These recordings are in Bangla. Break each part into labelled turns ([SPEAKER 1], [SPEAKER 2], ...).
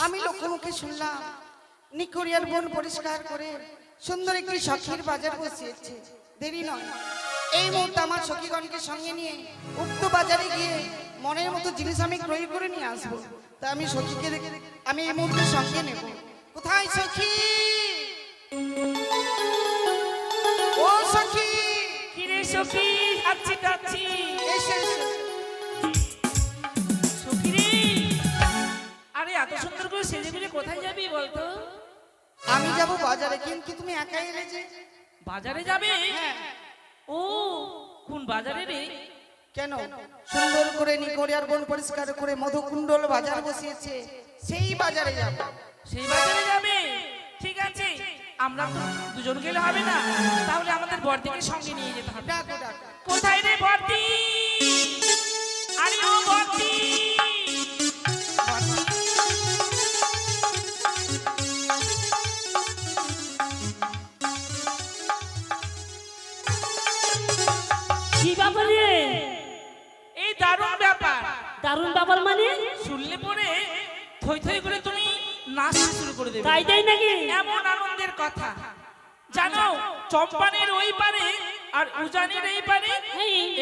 [SPEAKER 1] আমি লোকে মুখে শুনলাম নিকরিয়ার বন পরিষ্কার করে সুন্দর একটি সখীর বাজার বসিয়েছে। দেরি নয়, এই মুহূর্তে আমার সখীগণকে সঙ্গে নিয়ে উক্ত বাজারে গিয়ে মনের মতো জিনিস আমি ক্রয় করে নিয়ে আসবো। তা আমি সখীকে আমি এই মুহূর্তে সঙ্গে নেব। কোথায় সখী? ও সখী!
[SPEAKER 2] কি রে সখী? যাচ্ছি যাচ্ছি।
[SPEAKER 1] এসে
[SPEAKER 2] সখী রে, আরে এত সুন্দর করে সেজে গুজে কোথায় যাবি বলতো?
[SPEAKER 1] আমি যাব বাজারে, কিন্তু তুমি একাই এলে যে?
[SPEAKER 2] বাজারে যাবে?
[SPEAKER 1] হ্যাঁ।
[SPEAKER 2] ও কোন বাজারে রে?
[SPEAKER 1] কেন? সুন্দর করে নিকরিয়ার বন পরিষ্কার করে মধুকুণ্ডল বাজার বসিয়েছে, সেই বাজারে যাব।
[SPEAKER 2] সেই বাজারে যাবে? ঠিক আছে, আমরা তো দুজন গেলে হবে না, তাহলে আমাদের বর্দিকে সঙ্গে নিয়ে যেতে হবে।
[SPEAKER 1] ডাকো ডাকো।
[SPEAKER 2] কোথায় রে বর্দি? আরে ও বর্দি!
[SPEAKER 3] কি ব্যাপার রে?
[SPEAKER 2] এই দারুণ ব্যাপার।
[SPEAKER 3] দারুণ ব্যাপার মানে?
[SPEAKER 2] শুনলে পরে থই থই করে তুমি নাচতে শুরু করে দেবে।
[SPEAKER 3] তাই তাই নাকি?
[SPEAKER 2] এমন আনন্দের কথা জানো, চম্পানের ওই পারে আর উজানের এই পারে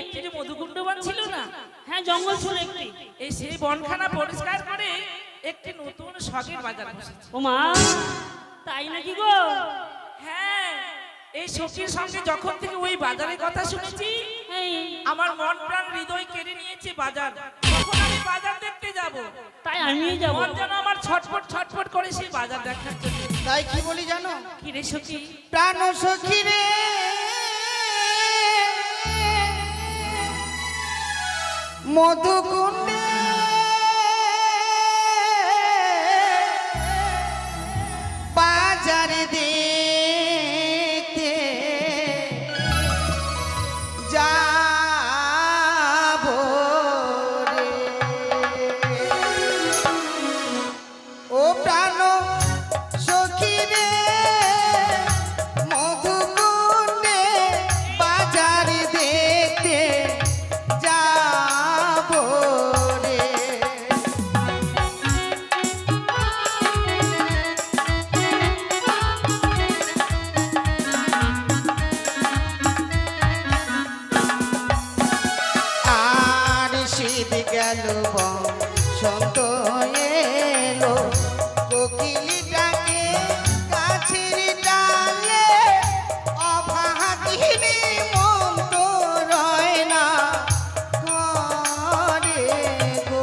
[SPEAKER 2] একটি যে মধুকুণ্ডবন ছিল না?
[SPEAKER 3] হ্যাঁ, জঙ্গল ছিল একটি।
[SPEAKER 2] এই সেই বনখানা পরিষ্কার করে একটি নতুন শখের বাজার বসেছে।
[SPEAKER 3] ও মা, তাই নাকি গো?
[SPEAKER 2] হ্যাঁ, এই সখীর সঙ্গে যখন থেকে ওই বাজারের কথা শুনেছি, আমার মন প্রাণ হৃদয় কেড়ে নিয়েছে বাজার। তখন আমি বাজার দেখতে যাব,
[SPEAKER 3] তাই আমি যাব।
[SPEAKER 2] মন যেন আমার ছটফট ছটফট করে সেই বাজার দেখার জন্য।
[SPEAKER 1] তাই কি বলি জানো?
[SPEAKER 2] কি রে সখী?
[SPEAKER 1] প্রাণ সখী রে, মধুকুণ্ডে বাজারে দেখতে যাব রে। ও প্রাণ সখী রে, মধুকুণ্ডে বাজারে দেখতে যাব রে। আর শীত গেল বসন্ত এলো, কোকিলি ডাকে গাছের ডালে, অভাগিনী মন তো রয় না ঘরে গো।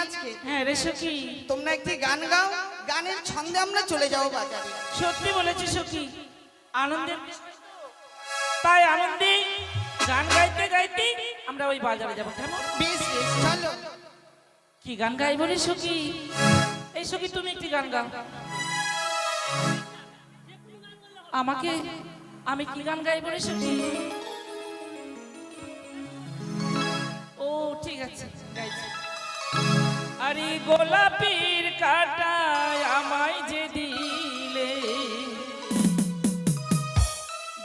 [SPEAKER 1] আজকে?
[SPEAKER 2] হ্যাঁ রে সখী,
[SPEAKER 1] তোমরা একটি গান গাও, গানের ছন্দে আমরা চলে যাবো বাজারে।
[SPEAKER 2] সত্যি বলেছি সখী, আনন্দের তাই আনন্দে গান গাইতে গাইতে আমরা ওই বাজারে যাবো, কেমন?
[SPEAKER 1] বেশ বেশ, চলো।
[SPEAKER 2] কি গান গাইবো রে সখী? এই সখী তুমি একটি গান গাও আমাকে। আমি কি গান গাইবো রে সখী? ও ঠিক আছে, গাইছি। আরে গোলাপির কাটায় আমায় যে দিলে,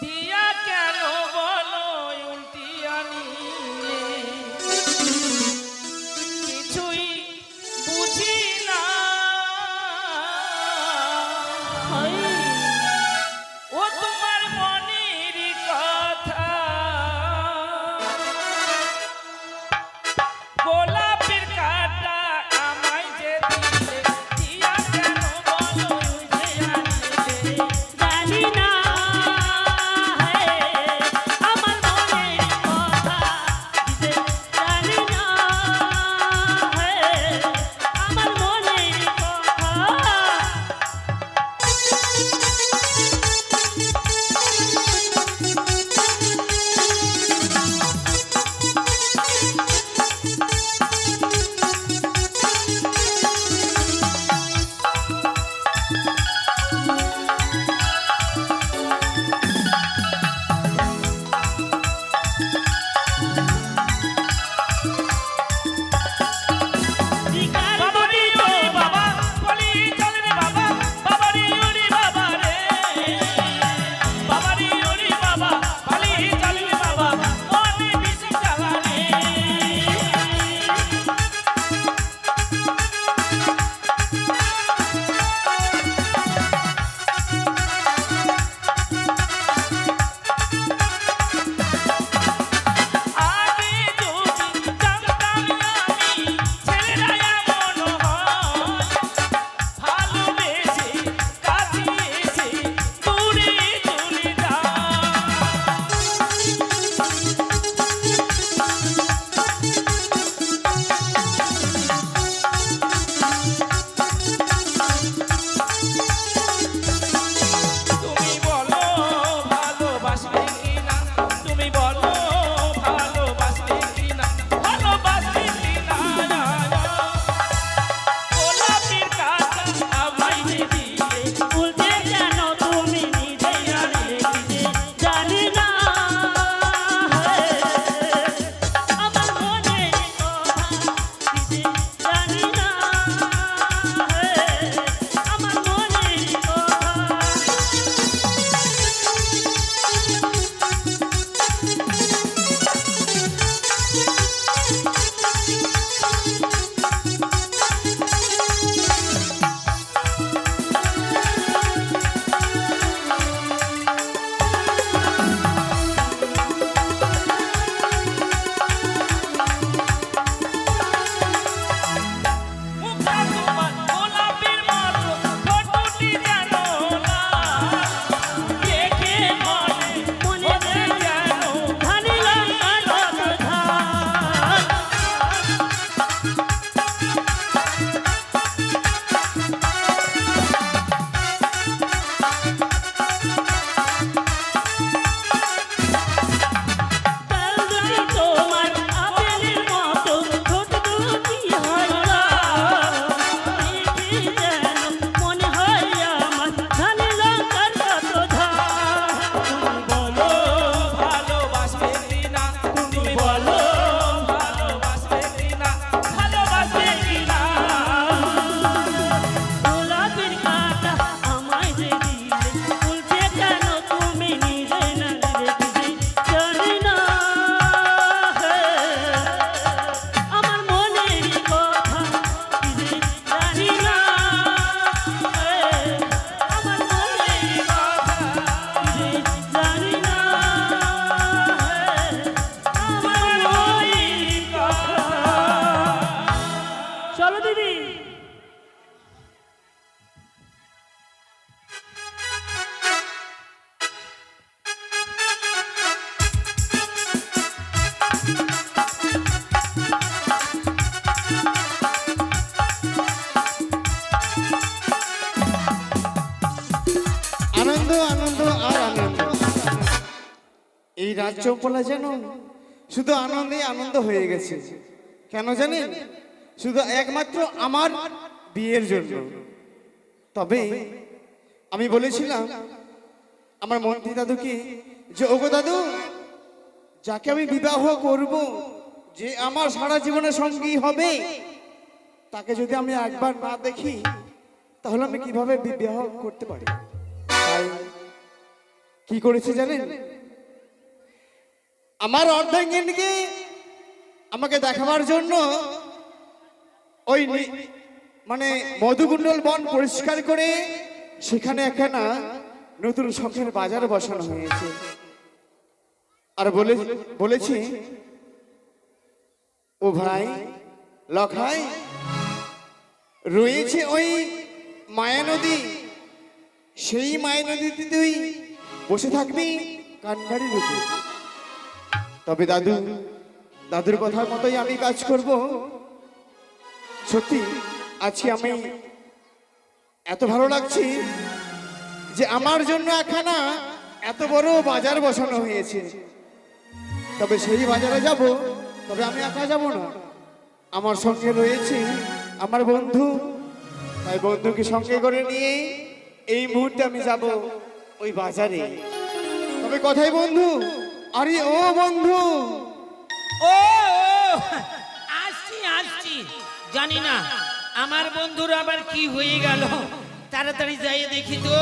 [SPEAKER 2] দিয়া কেন বলো উল্টি আনিলে, কিছুই বুঝি না ও তোমার মনের কথা। গোলাপের কাটা আমায় যে দিলে,
[SPEAKER 4] রাজ চম্পলা যেন শুধু আনন্দে আনন্দ হয়ে গেছে। কেন জানেন? শুধু একমাত্র আমার বিয়ের জন্য। তবে আমি বলেছিলাম আমার মন্ত্রী দাদুকে যে ওগো দাদু, যাকে আমি বিবাহ করব, যে আমার সারা জীবনের সঙ্গী হবে, তাকে যদি আমি একবার না দেখি তাহলে আমি কিভাবে বিবাহ করতে পারি? তাই কি করেছে জানেন? আমার অর্ধাঙ্গিনীকে আমাকে দেখাবার জন্য ওই মানে মধুকুণ্ডল বন পরিষ্কার করে সেখানে একখানা নতুন শখের বাজার বসানো হয়েছে। আর বলেছি, ও ভাই লখাই, রয়েছে ওই মায়া নদী, সেই মায়া নদীতে তুই বসে থাকবি কান্ডারির উপর। তবে দাদুর কথার মতোই আমি কাজ করব। সত্যি আজকে আমি এত ভালো লাগছে যে আমার জন্য একখানা এত বড় বাজার বসানো হয়েছে। তবে সেই বাজারে যাব, তবে আমি একা যাব না, আমার সঙ্গে রয়েছে আমার বন্ধু। তাই বন্ধুকে সঙ্গে করে নিয়ে এই মুহূর্তে আমি যাব ওই বাজারে। তবে কথাই বন্ধু, আরে ও বন্ধু,
[SPEAKER 2] ও আসছি আসছি। জানি না আমার বন্ধুর আবার কি হয়ে গেল, তাড়াতাড়ি যাই দেখি তো।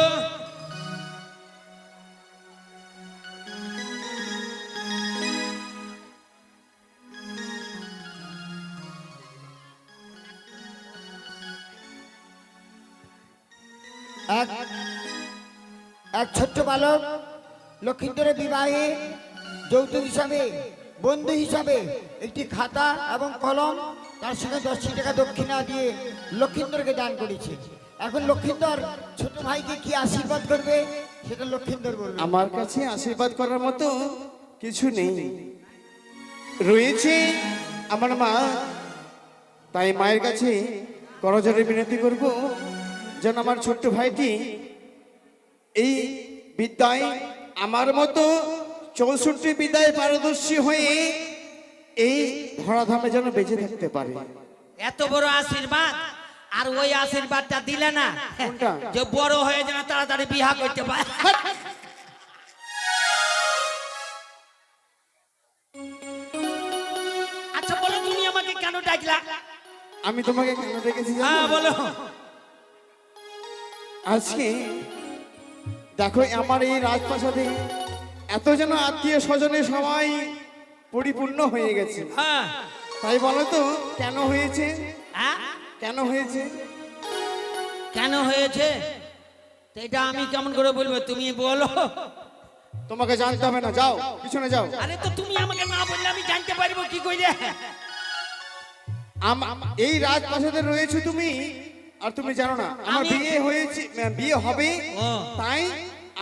[SPEAKER 5] এক এক ছোট্ট বালক লক্ষিন্দরের বিবাহে যৌতুক হিসাবে, বন্ধু হিসাবে একটি খাতা এবং কলম, তার সঙ্গে 10টি টাকা দক্ষিণা দিয়ে লক্ষিন্দরকে দান করেছে। এখন লক্ষিন্দর ছোট ভাইকে কি আশীর্বাদ করবে সেটা লক্ষিন্দর বলবে।
[SPEAKER 4] আমার কাছে আশীর্বাদ করার মতো কিছু নেই, রয়েছে আমার মা। তাই মায়ের কাছে করজোড়ে বিনতি করব যেন আমার ছোট্ট ভাইটি এই বিদ্যায় আমার মতো 64 বিদ্যায় পারদর্শী হয়ে এই ধরাধামে যেন বেঁচে থাকতে পারে।
[SPEAKER 2] এত বড় আশীর্বাদ, আর ওই আশীর্বাদটা দিলে না
[SPEAKER 4] কোনটা?
[SPEAKER 2] যে বড় হয়ে যেন তাড়াতাড়ি বিবাহ করতে পারে। আচ্ছা বলো, তুমি আমাকে কেন ডাকলা?
[SPEAKER 4] আমি তোমাকে কেন ডেকেছি জানো?
[SPEAKER 2] হ্যাঁ বলো।
[SPEAKER 4] আজকে দেখো আমার এই রাজপ্রাসাদে এত যেন আত্মীয় স্বজনে সবাই পরিপূর্ণ হয়ে গেছে।
[SPEAKER 2] হ্যাঁ
[SPEAKER 4] তাই বলো তো কেন হয়েছে?
[SPEAKER 2] হ্যাঁ?
[SPEAKER 4] কেন হয়েছে?
[SPEAKER 2] কেন হয়েছে তো এটা আমি কেমন করে বলবো, তুমি বলো।
[SPEAKER 4] তোমাকে জানতে হবে না, যাও পিছনে যাও।
[SPEAKER 2] আরে তো তুমি আমাকে না বললে আমি জানতে পারবো কি করে?
[SPEAKER 4] এই রাজপ্রাসাদে রয়েছে তুমি, আর তুমি জানো না আমার
[SPEAKER 2] আমি-
[SPEAKER 4] বিয়ে হয়েছে, বিয়ে হবে।
[SPEAKER 2] ও।
[SPEAKER 4] তাই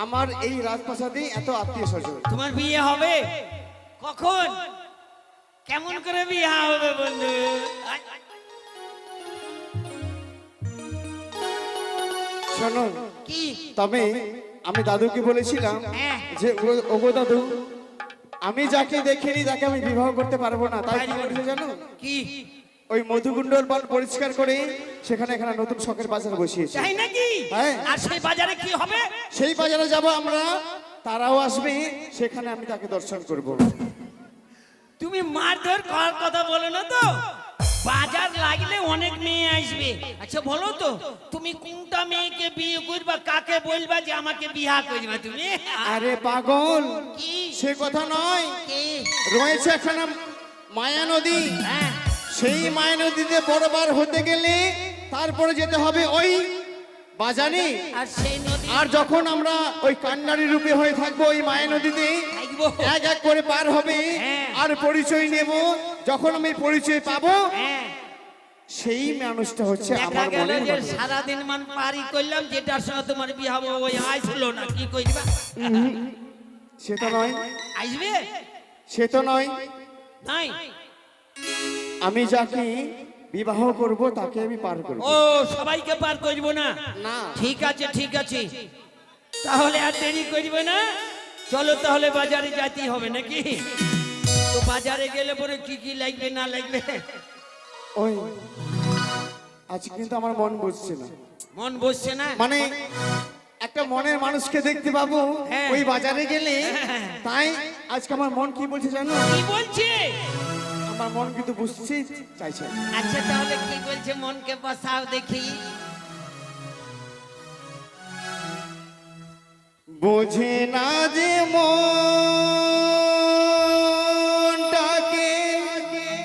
[SPEAKER 4] আমার এই রাজপ্রাসাদে এত আত্মীয় স্বজন।
[SPEAKER 2] তোমার বিয়ে হবে কখন? কেমন করে বিয়ে হবে বন্ধু?
[SPEAKER 4] শোনো,
[SPEAKER 2] কি?
[SPEAKER 4] তবে আমি দাদুকে বলেছিলাম
[SPEAKER 2] হ্যাঁ।
[SPEAKER 4] যে ওগো দাদু, আমি যাকে দেখিনি তাকে আমি বিবাহ করতে পারবো না। তাই কি করেছে জানো?
[SPEAKER 2] কি
[SPEAKER 4] ওই মধুকুণ্ডল বন পরিষ্কার করে সেখানে এখানে নতুন শখের বাজার বসিয়েছে।
[SPEAKER 2] তাই নাকি?
[SPEAKER 4] হ্যাঁ।
[SPEAKER 2] আর সেই বাজারে কি হবে?
[SPEAKER 4] সেই বাজারে যাব আমরা, তারাও আসবে, সেখানে আমি তাকে দর্শন করব।
[SPEAKER 2] তুমি মারধর করার কথা বলো না তো? বাজার লাগলে অনেক মেয়ে আসবে। আচ্ছা বলো তো, তুমি কোনটা মেয়েকে বিয়ে করবা, কাকে বলবা যে আমাকে বিয়ে করবা তুমি?
[SPEAKER 4] আরে পাগল,
[SPEAKER 2] কি?
[SPEAKER 4] সে কথা নয়।
[SPEAKER 2] কি?
[SPEAKER 4] রয়েছে এখানে মায়া নদী,
[SPEAKER 2] হ্যাঁ।
[SPEAKER 4] সেই মায়া নদীতে বড়বার হতে গেলে তারপরে যেতে হবে ওই বাজারে।
[SPEAKER 2] আর সেই নদী
[SPEAKER 4] আর যখন আমরা ওই কান্ডারি রূপে হয়ে থাকবো ওই মায়া নদীতে,
[SPEAKER 2] থাকবো।
[SPEAKER 4] এক এক করে পার হবে।
[SPEAKER 2] হ্যাঁ।
[SPEAKER 4] আর পরিচয় নেব, যখন আমি পরিচয় পাবো
[SPEAKER 2] হ্যাঁ।
[SPEAKER 4] সেই মানুষটা হচ্ছে
[SPEAKER 2] দেখা
[SPEAKER 4] আমার
[SPEAKER 2] গেল
[SPEAKER 4] মনের
[SPEAKER 2] যে
[SPEAKER 4] মানুষ।
[SPEAKER 2] সারাদিন মান পারি করলাম, যেটার সঙ্গে তোমার বিয়ে হবে ওই আইসলো না, কি কইবা?
[SPEAKER 4] সে তো নয়,
[SPEAKER 2] আসবে
[SPEAKER 4] সে তো নয়।
[SPEAKER 2] নাই?
[SPEAKER 4] আমি যাকে বিবাহ করব তাকে আমি পার করব।
[SPEAKER 2] ও সবাইকে পার করবো না?
[SPEAKER 4] না।
[SPEAKER 2] ঠিক আছে ঠিক আছে, তাহলে আর দেরি করবে না, চলো তাহলে বাজারে যেতেই হবে নাকি? তো বাজারে গেলে পরে কি কি লাগবে না লাগবে?
[SPEAKER 4] ওই আজকে কিন্তু আমার মন বসছে না,
[SPEAKER 2] মন বসছে না?
[SPEAKER 4] মানে একটা মনের মানুষকে দেখতে পাবো
[SPEAKER 2] হ্যাঁ।
[SPEAKER 4] ওই বাজারে গেলে, তাই আজকে আমার মন কি বলছে জানো?
[SPEAKER 2] কি বলছে?
[SPEAKER 4] আমার মন কিন্তু বুঝতেই চাইছে।
[SPEAKER 2] আচ্ছা তাহলে কি বলছে, মনকে বসাও দেখি।
[SPEAKER 4] বোঝে না যে মনটাকে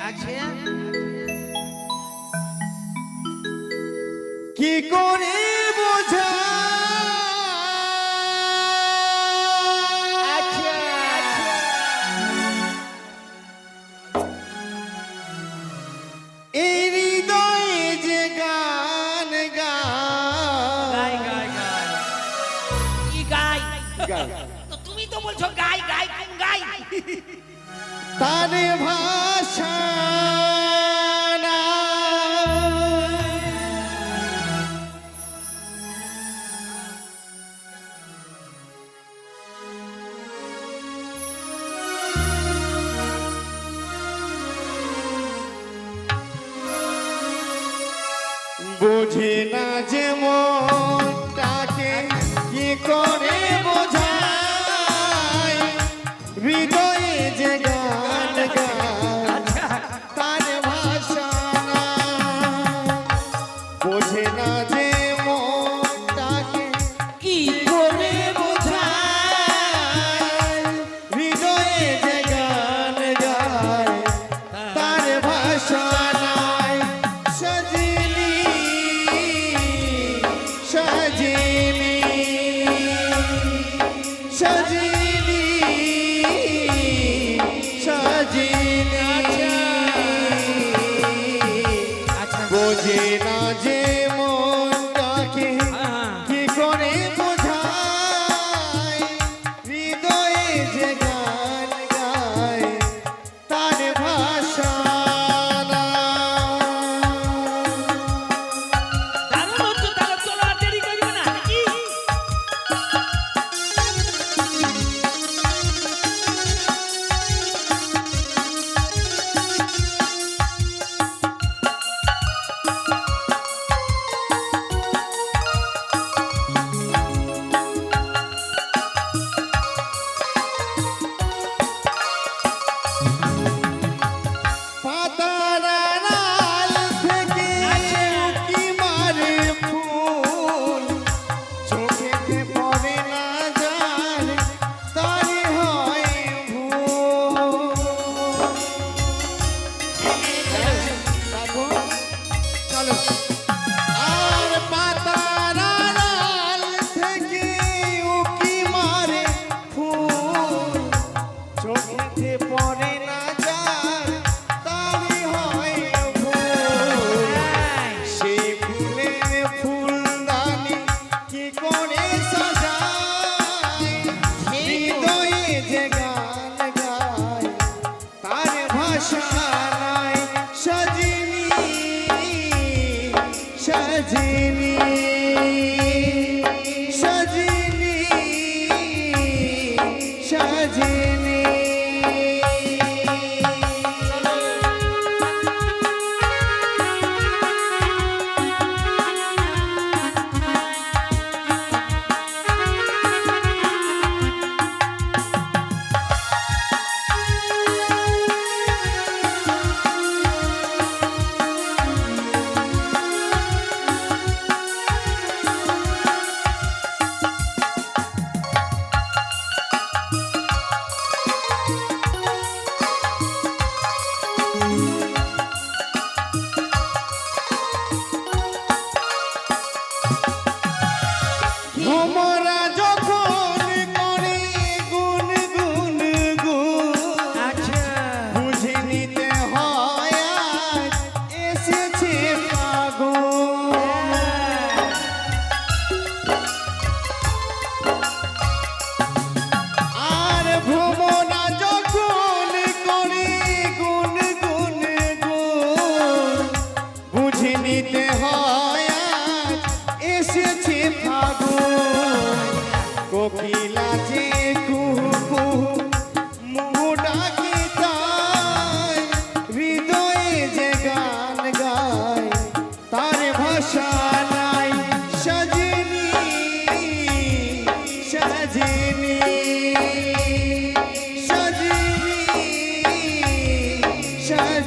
[SPEAKER 2] আচ্ছা
[SPEAKER 4] কি করে বোঝা,
[SPEAKER 2] আচ্ছা
[SPEAKER 4] এই হৃদয়ে যে গান
[SPEAKER 2] গাই গাই গাই কি গাই?
[SPEAKER 4] গায়
[SPEAKER 2] তো তুমি তো বলছো গাই গাই, কোন গাই?
[SPEAKER 4] তার ভাষা বোঝে না যে মনটাকে কি করে বোঝায়, হৃদয়ে যে গান গায় তার ভাষা নাই। বোঝে না যে মনটাকে
[SPEAKER 2] কি
[SPEAKER 4] করে বোঝায়, হৃদয়ে যে গান গায় তার ভাষা নাই। সজনী সজনী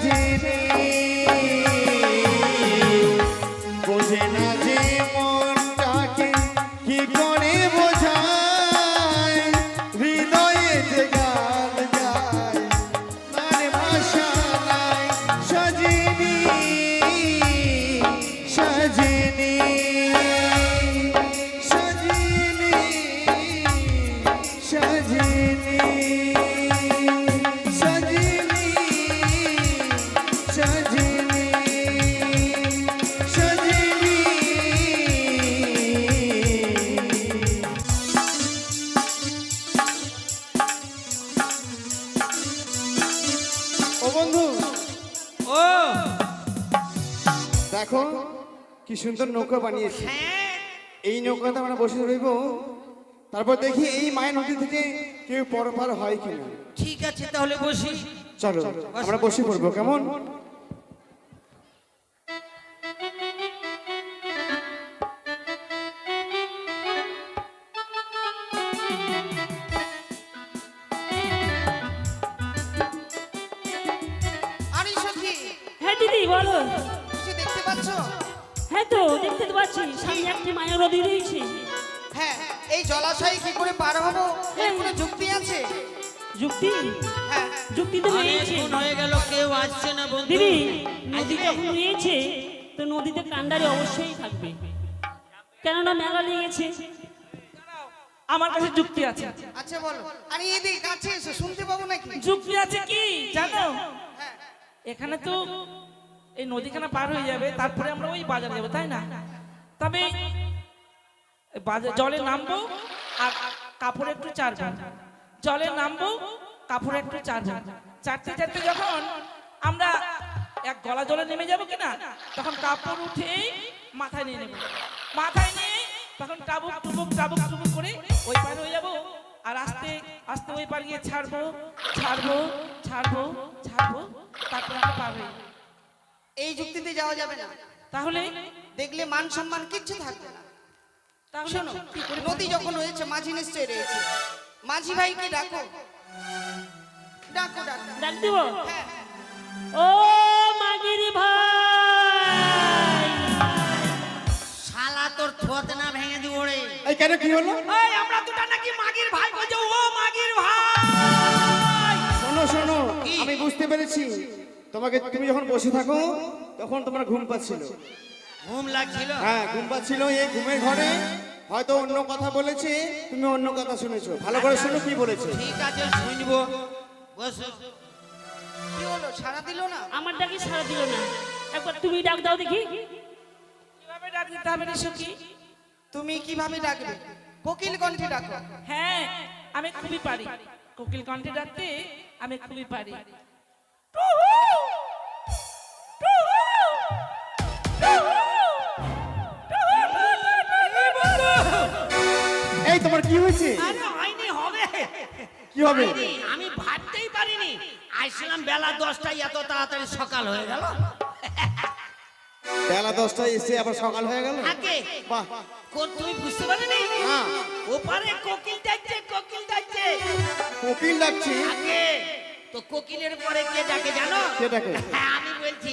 [SPEAKER 4] সাজিনি বোঝে না যে মনটাকে কি করে বোঝায় হৃদয়ে যে গান গায় মানে ভাষা নাই সাজিনি সাজিনি সাজিনি সাজিনি সাজিনি সাজিনি সাজিনি ও বন্ধু
[SPEAKER 2] ও
[SPEAKER 4] দেখো কি সুন্দর নৌকা বানিয়েছে
[SPEAKER 2] হ্যাঁ
[SPEAKER 4] এই নৌকাতে আমরা বসে রইব তারপর দেখি এই মায়ের নদী থেকে কেউ পরপার হয় কিনা
[SPEAKER 2] ঠিক আছে তাহলে বসি
[SPEAKER 4] চলো আমরা বসে পড়বো কেমন
[SPEAKER 1] আরে সখী,
[SPEAKER 3] হ্যাঁ দিদি বলো।
[SPEAKER 1] কিছু দেখতে পাচ্ছ?
[SPEAKER 3] হ্যাঁ তো দেখতে তো পাচ্ছি সামনে একটি মায়া নদী রয়েছে।
[SPEAKER 1] হ্যাঁ, এই জলাশয়ে কি করে পার হবো এর কোনো যুক্তি আছে?
[SPEAKER 3] যুক্তি
[SPEAKER 1] হ্যাঁ,
[SPEAKER 3] যুক্তি তো রয়েছে
[SPEAKER 2] অনেকক্ষণ হয়ে গেল কেউ আসছে না বন্ধু
[SPEAKER 3] দিদি। নদী
[SPEAKER 2] আসবে?
[SPEAKER 3] যখন রয়েছে তো নদীতে কান্ডারি অবশ্যই থাকবে, কেননা মেলা লেগেছে।
[SPEAKER 6] আমার কাছে যুক্তি আছে।
[SPEAKER 1] আচ্ছা বলো। আরে এদিকে কাছে এসো, শুনতে পাবো নাকি?
[SPEAKER 6] যুক্তি আছে কি জানো?
[SPEAKER 1] হ্যাঁ,
[SPEAKER 6] এখানে তো এই নদীখানা পার হয়ে যাবে, তারপরে আমরা ওই বাজারে যাবো, তাই না? তবে জলে নামবো আর কাপড় একটু চারবো, জলে নামবো কাপড় একটু চারবো, চারতে চারতে যখন আমরা এক গলা জলে নেমে যাবো কিনা, তখন কাপড় উঠে মাথায় নিয়ে নেবো, মাথায় নিয়ে তখন টাবুক টুবুক টাবুক টুবুক করে ওই পার হয়ে যাবো, আর আস্তে আস্তে ওই পার গিয়ে ছাড়বো ছাড়বো ছাড়বো ছাড়বো, তারপর আমরা পার হয়ে যাবো।
[SPEAKER 1] এই যুক্তিতে যাওয়া যাবে না।
[SPEAKER 6] তাহলে
[SPEAKER 1] দেখলে মান সম্মান কিচ্ছু থাকবে না।
[SPEAKER 6] তাহলে
[SPEAKER 1] শোনো,
[SPEAKER 6] কি করে
[SPEAKER 1] নদী যখন রয়েছে মাঝি নিশ্চয়ই রয়েছে। মাঝি ভাইকে ডাকো, ডাকো ডাকো।
[SPEAKER 3] ডাক দিব।
[SPEAKER 1] হ্যাঁ,
[SPEAKER 3] ও মাগির ভাই,
[SPEAKER 2] শালা তোর থোত না ভেঙে দিব রে
[SPEAKER 4] এই কেন কি হলো
[SPEAKER 2] এই আমরা দুটা নাকি মাগির ভাই বলছো ও মাগির ভাই
[SPEAKER 4] শোনো শোনো
[SPEAKER 2] কি?
[SPEAKER 4] আমি বুঝতে পেরেছি তুমি যখন বসে থাকো তখন তোমার ঘুম পাচ্ছিল
[SPEAKER 2] ঘুম লাগছিল
[SPEAKER 4] হ্যাঁ ঘুম পাচ্ছিল এই ঘুমের ঘরে হয়তো অন্য কথা বলেছে তুমি অন্য কথা শুনেছো ভালো করে শোনো কি বলেছে
[SPEAKER 2] ঠিক আছে শুনবো বসো
[SPEAKER 1] কি হলো? সারা দিল না?
[SPEAKER 3] আমার ডাকি সারা দিল না, একবার তুমি ডাক দাও দেখি।
[SPEAKER 6] কিভাবে ডাক দিতে হবে রে সখী?
[SPEAKER 1] তুমি কিভাবে ডাকবে? কোকিল কণ্ঠে ডাকো।
[SPEAKER 6] হ্যাঁ আমি খুবই পারি, কোকিল কণ্ঠে ডাকতে আমি খুবই পারি।
[SPEAKER 4] এই তোমার কি হয়েছে
[SPEAKER 2] আরে হয়নি হবে
[SPEAKER 4] কি হবে
[SPEAKER 2] হয়নি, আমি ভাবতেই পারিনি আইছিলাম বেলা 10টায় এত তাড়াতাড়ি সকাল হয়ে গেল
[SPEAKER 4] বেলা 10টায় এসে আবার সকাল হয়ে গেল
[SPEAKER 2] আগে
[SPEAKER 4] বাহ
[SPEAKER 2] তুমি বুঝতে পারোনি
[SPEAKER 4] না
[SPEAKER 2] ওপারে কোকিল ডাকছে কোকিল ডাকছে
[SPEAKER 4] কোকিল ডাকছি
[SPEAKER 2] আগে তো কোকিলের পরে কে ডাকে জানো
[SPEAKER 4] কে ডাকে
[SPEAKER 2] হ্যাঁ আমি বলছি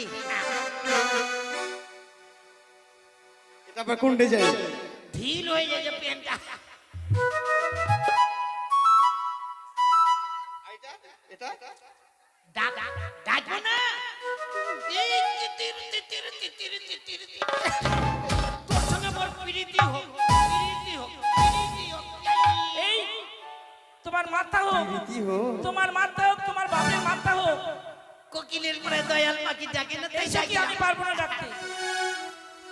[SPEAKER 4] এটা আবার কোনটে যায়
[SPEAKER 2] ঢিল হয়ে যায় যে পেনটা
[SPEAKER 4] এটা
[SPEAKER 2] ডাক ডাকবো না এই তিতির তিতির তিতির তিতির তিতির। তোর সঙ্গে মোর প্রীতি হোক প্রীতি হোক প্রীতি হোক
[SPEAKER 6] এই তোমার মাথা হোক,
[SPEAKER 4] কি হো
[SPEAKER 6] তোমার মাথা হোক, তোমার বাপের মাথা হোক,
[SPEAKER 2] কোকিলের পরে দয়াল পাখি ডাকে না তাই
[SPEAKER 6] এই সখী আমি পারবো না ডাকতে।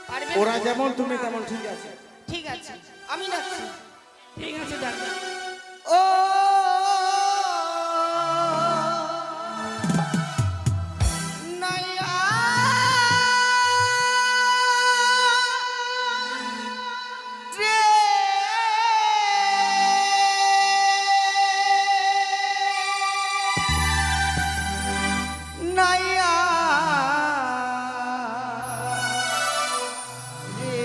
[SPEAKER 1] পারবে?
[SPEAKER 4] ওরা যেমন তুমি তেমন ঠিক আছে
[SPEAKER 1] ঠিক আছে, আমি ডাকছি।
[SPEAKER 6] ঠিক আছে ডাক।
[SPEAKER 1] ও নাইয়া রে নাইয়া রে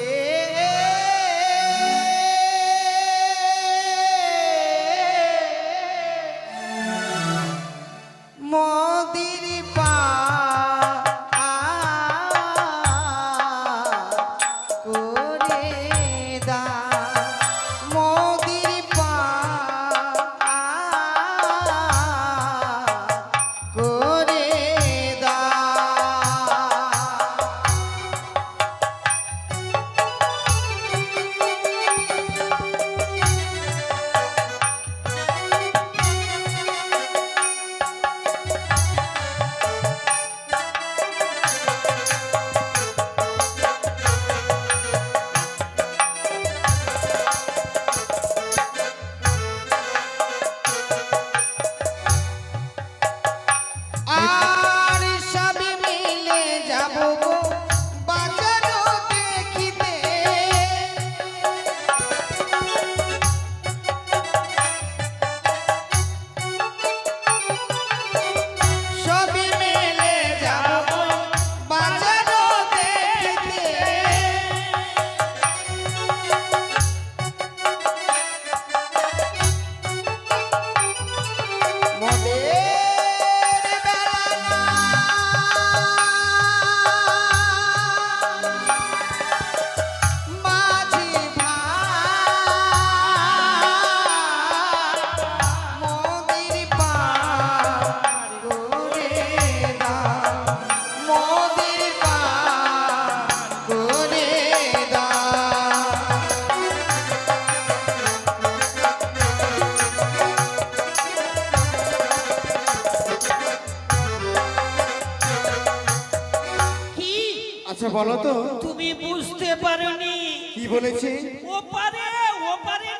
[SPEAKER 4] আচ্ছা বলো তো
[SPEAKER 2] তুমি বুঝতে পারোনি।
[SPEAKER 4] কি বলেছে?
[SPEAKER 2] ওপারে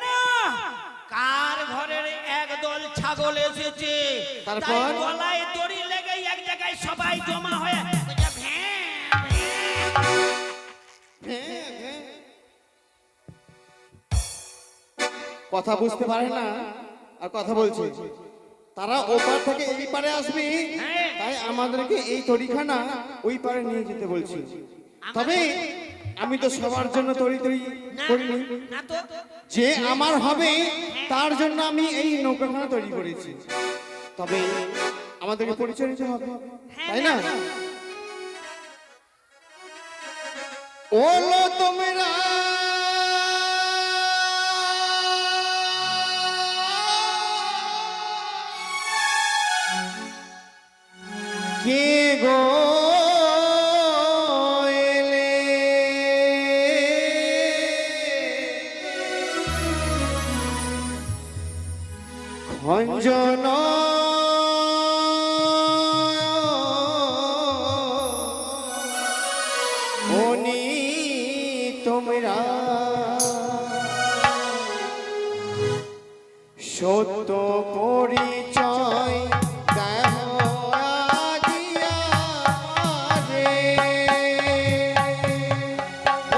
[SPEAKER 2] না কার ঘরের একদল ছাগল এসেছে,
[SPEAKER 4] তারপর?
[SPEAKER 2] তাই গলায় দড়ি লেগে এক জায়গায় সবাই জমা হয়ে বলছে, ভ্যাঁ, ভ্যাঁ।
[SPEAKER 4] কথা বুঝতে পারে না আর কথা বলছে। তারা ওপার থেকে এই পারে আসবে, তাই আমাদেরকে এই তরিখানা ওই পারে নিয়ে যেতে বলছি। তবে আমি তো সবার জন্য তরি তরি করিনি,
[SPEAKER 2] না তো
[SPEAKER 4] যে আমার হবে তার জন্য আমি এই নৌকাখানা তৈরি করেছি। তবে আমাদেরকে পরিচয় দিতে হবে, তাই না? ওলো তোমরা কে গো এলে খঞ্জন মনি তোমরা সত্য পরিচয় দেহ আজিয়া রে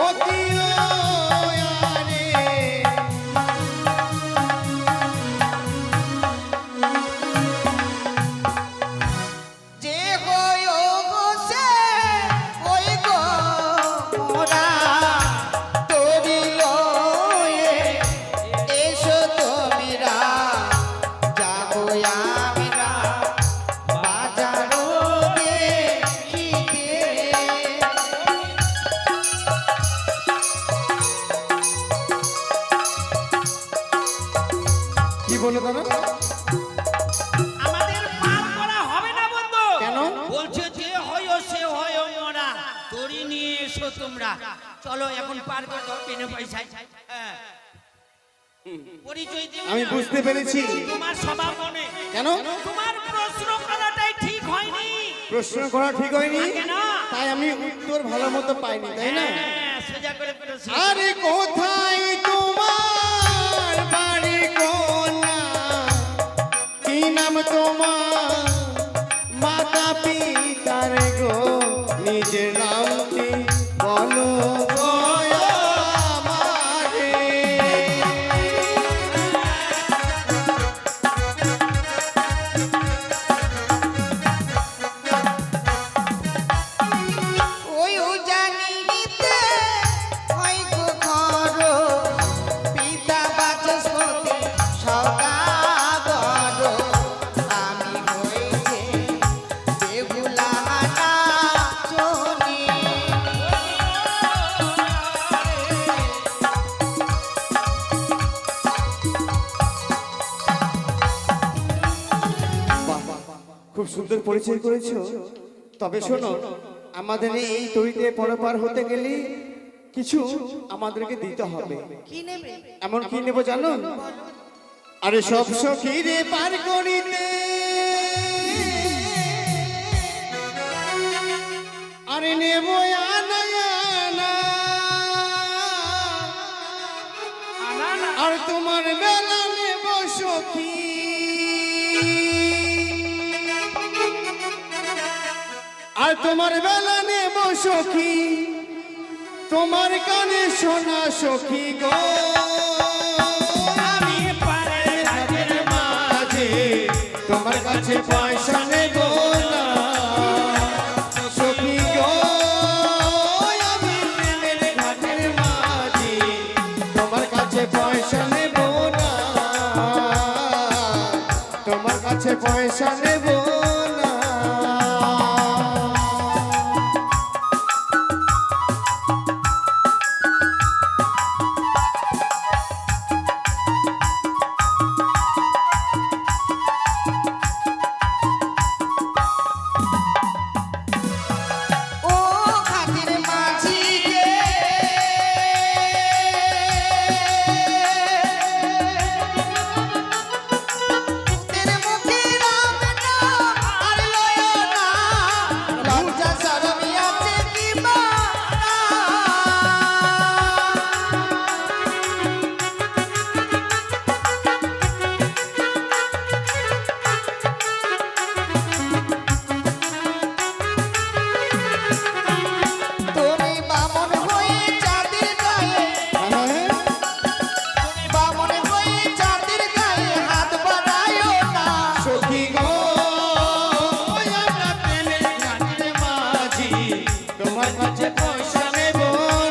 [SPEAKER 4] অতিও আরে
[SPEAKER 1] যে হয় গো সে ওই গো মোরা তোরি লয়ে এসো তোমরা যাবো আমরা বাজারো দেখিতে।
[SPEAKER 4] কি বলে তারা?
[SPEAKER 2] আমাদের পার করা হবে না বন্ধু।
[SPEAKER 4] কেন?
[SPEAKER 2] বলছে যে হয় সে হয় মোরা, দড়ি নিয়ে এসো তোমরা। চলো এখন পার করে দাও বিনা পয়সায়। হ্যাঁ। পরিচয় দিও
[SPEAKER 4] আমি
[SPEAKER 2] না।
[SPEAKER 4] বুঝতে পেরেছি।
[SPEAKER 2] তোমার স্বভাব মনে
[SPEAKER 4] কেন?
[SPEAKER 2] তোমার প্রশ্ন করাটাই ঠিক হয়নি।
[SPEAKER 4] প্রশ্ন করা ঠিক হয়নি,
[SPEAKER 2] কেন?
[SPEAKER 4] তাই আমি উত্তর ভালো মতো পাইনি, তাই না?
[SPEAKER 2] হ্যাঁ, সোজা করে প্রশ্ন।
[SPEAKER 4] আরে কোথায় তোমার বাড়ি কোনা? কি নাম তোমার মাতা পিতার গো? নিজের নামটি বলো গো আমারে।
[SPEAKER 1] ওই জানিতে হয় গো ঘর পিতা বাচস্পতি সদাগর। আমি হয়েছে বেহুলা নাচনি।
[SPEAKER 4] বাহ, খুব সুন্দর পরিচয় করেছো। তবে শোনো, আমাদের এই তরিতে পরপার হতে গেলে কিছু আমাদেরকে দিতে হবে।
[SPEAKER 1] কি নেবে?
[SPEAKER 4] এমন কি নেব জানো? আরে সব সখীরে পার করিতে আরে নেব আনা আনা। আর তোমার বেলা নেব সখী আর তোমার বেলা নেব সখী তোমার কানে শোনা সখী গো। আমি পাড়ের ঘাটের মাঝে তোমার কাছে পয়সা নেব না সখী গো। আমি প্রেমের ঘাটের মাঝে তোমার কাছে পয়সা নেব না, তোমার কাছে পয়সা নেব না।
[SPEAKER 1] ও খাতির মাঝি রে তোদের মুখে রাম
[SPEAKER 4] তোমার কাছে পয়সা নেব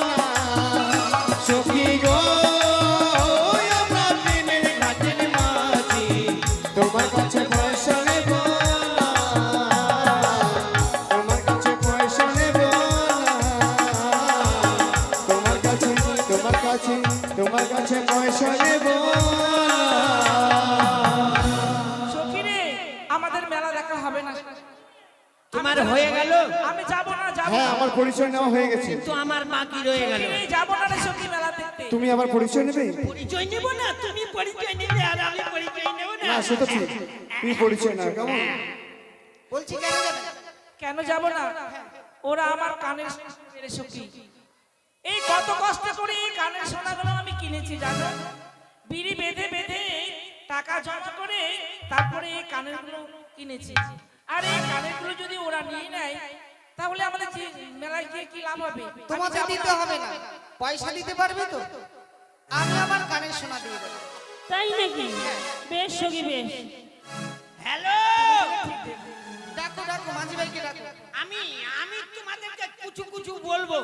[SPEAKER 4] না সখী গো আমরা প্রেমের ঘাটের মাঝি তোমার কাছে পয়সা নেব না তোমার কাছে পয়সা নেব না তোমার কাছে পয়সা নেব না
[SPEAKER 6] সখী রে, আমাদের মেলা দেখা হবে না।
[SPEAKER 2] তোমার হয়ে গেল?
[SPEAKER 6] আমি যাবো না, যাবো
[SPEAKER 4] হ্যাঁ
[SPEAKER 6] না।
[SPEAKER 4] আমার পরিচয় নেওয়া হয়ে গেছে
[SPEAKER 2] তো আমার বাকি রয়ে গেল।
[SPEAKER 6] সখী রে, যাবো না রে সখী মেলা দেখতে।
[SPEAKER 4] তুমি আবার পরিচয় নেবে
[SPEAKER 2] পরিচয় নেব না, তুমি পরিচয় নেবে আর আমি পরিচয় নেব না।
[SPEAKER 4] না সে তো ঠিক তুমি পরিচয় না কেমন
[SPEAKER 1] বলছি কেন যাবে না?
[SPEAKER 6] কেন যাব না? ওরা আমার কানের মেরে সখী। এই কত কষ্ট করে এই কানের সোনাগুলো আমি কিনেছি জানো, বিড়ি বেঁধে বেঁধে টাকা জমা করে তারপরে এই কানেরগুলো কিনেছি। আর এই কানেরগুলো যদি ওরা নিয়ে নেয় তাহলে আমাদের যে মেলায় গিয়ে কি লাভ হবে?
[SPEAKER 1] তোমাদের দিতে হবে না, পয়সা দিতে পারবে তো? আমি আমার কানের সোনা দিয়ে দেবো।
[SPEAKER 3] তাই নাকি? বেশ সখী বেশ।
[SPEAKER 2] হ্যালো,
[SPEAKER 1] ডাকো ডাকো, মাঝি ভাইকে ডাকো।
[SPEAKER 2] আমি আমি তোমাদেরকে কিছু কিছু বলবো।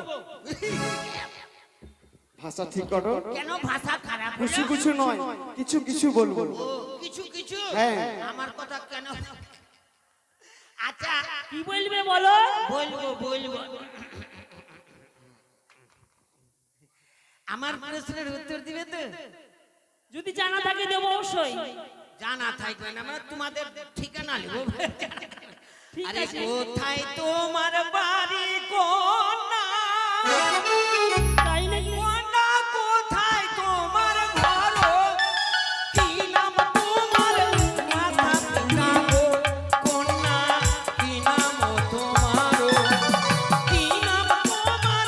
[SPEAKER 4] ভাষা ঠিক করো
[SPEAKER 2] কেন ভাষা খারাপ হলো?
[SPEAKER 4] কিছু কিছু নয় কিছু কিছু বলবো
[SPEAKER 2] ও, কিছু কিছু
[SPEAKER 4] হ্যাঁ।
[SPEAKER 2] আমার কথা কেন? আচ্ছা
[SPEAKER 3] কি বলবে বলো?
[SPEAKER 2] বলবো বলবো। আমার প্রশ্নের উত্তর দিবে তো?
[SPEAKER 3] যদি জানা থাকে দেবো অবশ্যই।
[SPEAKER 2] জানা থাকবে না, আমরা তোমাদের ঠিকানা লিখবো।
[SPEAKER 3] ঠিক
[SPEAKER 2] আরে
[SPEAKER 3] আছে।
[SPEAKER 2] কোথায় তোমার বাড়ি কোনা?
[SPEAKER 3] তাই নাকি?
[SPEAKER 2] কোনা কোথায় তোমার ঘর? কি নাম তোমার মাতা পিতা গো? কোনা কি নাম তোমার? কি নাম তোমার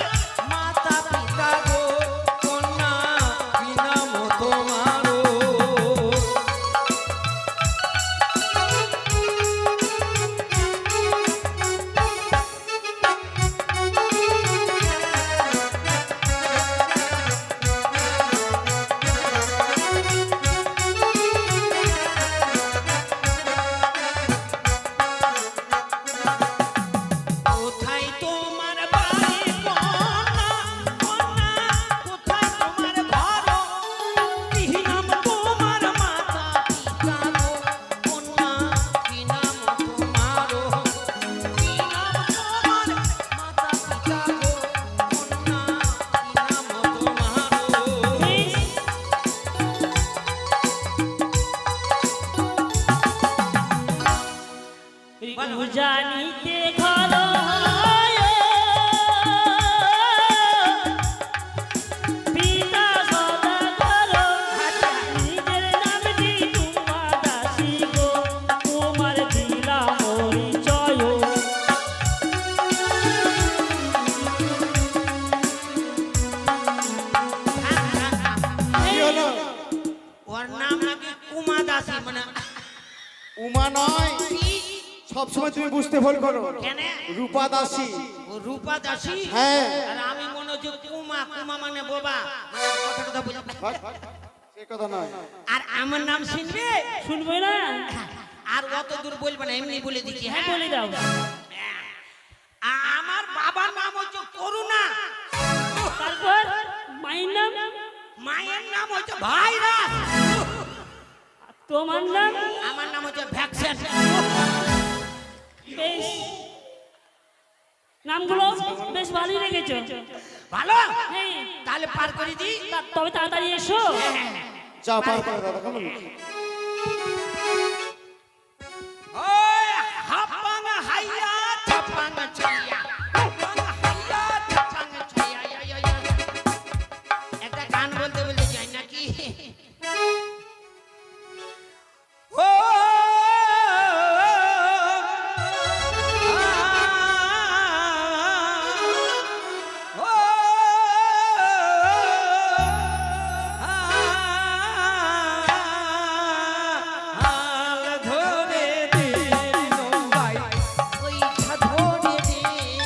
[SPEAKER 2] মাতা পিতা গো? কোনা কি নাম তোমার? কোথায় তোমার বাড়ি কোনা? কোনা কোথায় তোমার ঘর? কি নাম তোমার মাতা পিতা গো? কোনা কি নাম তোমার? কি নাম তোমার মাতা পিতা গো? কোনা কি নাম তোমার?
[SPEAKER 3] বেশ। জানিতে ঘর হয়, পিতা সদাগর, নিজের নাম দি তোমার দাসী গো, তোমার দিলাম পরিচয়।
[SPEAKER 4] কি হলো
[SPEAKER 2] ওর নাম নাকি কুমা দাসী, মানে
[SPEAKER 4] উমা নয় সবসময় তুমি বুঝতে ভুল করো
[SPEAKER 2] কেন?
[SPEAKER 4] রূপা দাসী
[SPEAKER 2] ও রূপা দাসী?
[SPEAKER 4] হ্যাঁ
[SPEAKER 2] আর আমি মনে হচ্ছে কুমা, কুমা মানে বোবা, মানে কথাটা বুঝে।
[SPEAKER 4] সে কথা নয়
[SPEAKER 2] আর আমার নাম শুনবে?
[SPEAKER 3] শুনবে না?
[SPEAKER 2] আর অত দূর বলবে না, এমনি বলে দিচ্ছি।
[SPEAKER 3] হ্যাঁ
[SPEAKER 2] হ্যাঁ,
[SPEAKER 3] বলে দাও।
[SPEAKER 2] আমার বাবার নাম হচ্ছে করুণা,
[SPEAKER 3] তারপর মায়ের নাম?
[SPEAKER 2] মায়ের নাম হচ্ছে ভাইরাস,
[SPEAKER 3] তোমার নাম?
[SPEAKER 2] আমার নাম হচ্ছে ভ্যাকসিন।
[SPEAKER 3] বেশ, নামগুলো বেশ ভালোই রেখেছো।
[SPEAKER 2] ভালো,
[SPEAKER 3] হ্যাঁ,
[SPEAKER 2] তাহলে পার করে দিই।
[SPEAKER 3] তবে তাড়াতাড়ি এসো।
[SPEAKER 4] যাও পার করে দাদা কেমন
[SPEAKER 2] ওই হাপাং হাইয়া ছাপাং ছাইয়া, হাপাং হাইয়া ছাপাং ছাইয়া, ইয়া, ইয়া, ইয়া। একটা গান বলতে বলতে যাই নাকি? ও হাল ধরে দিল ভাই, ওই ধরে দিল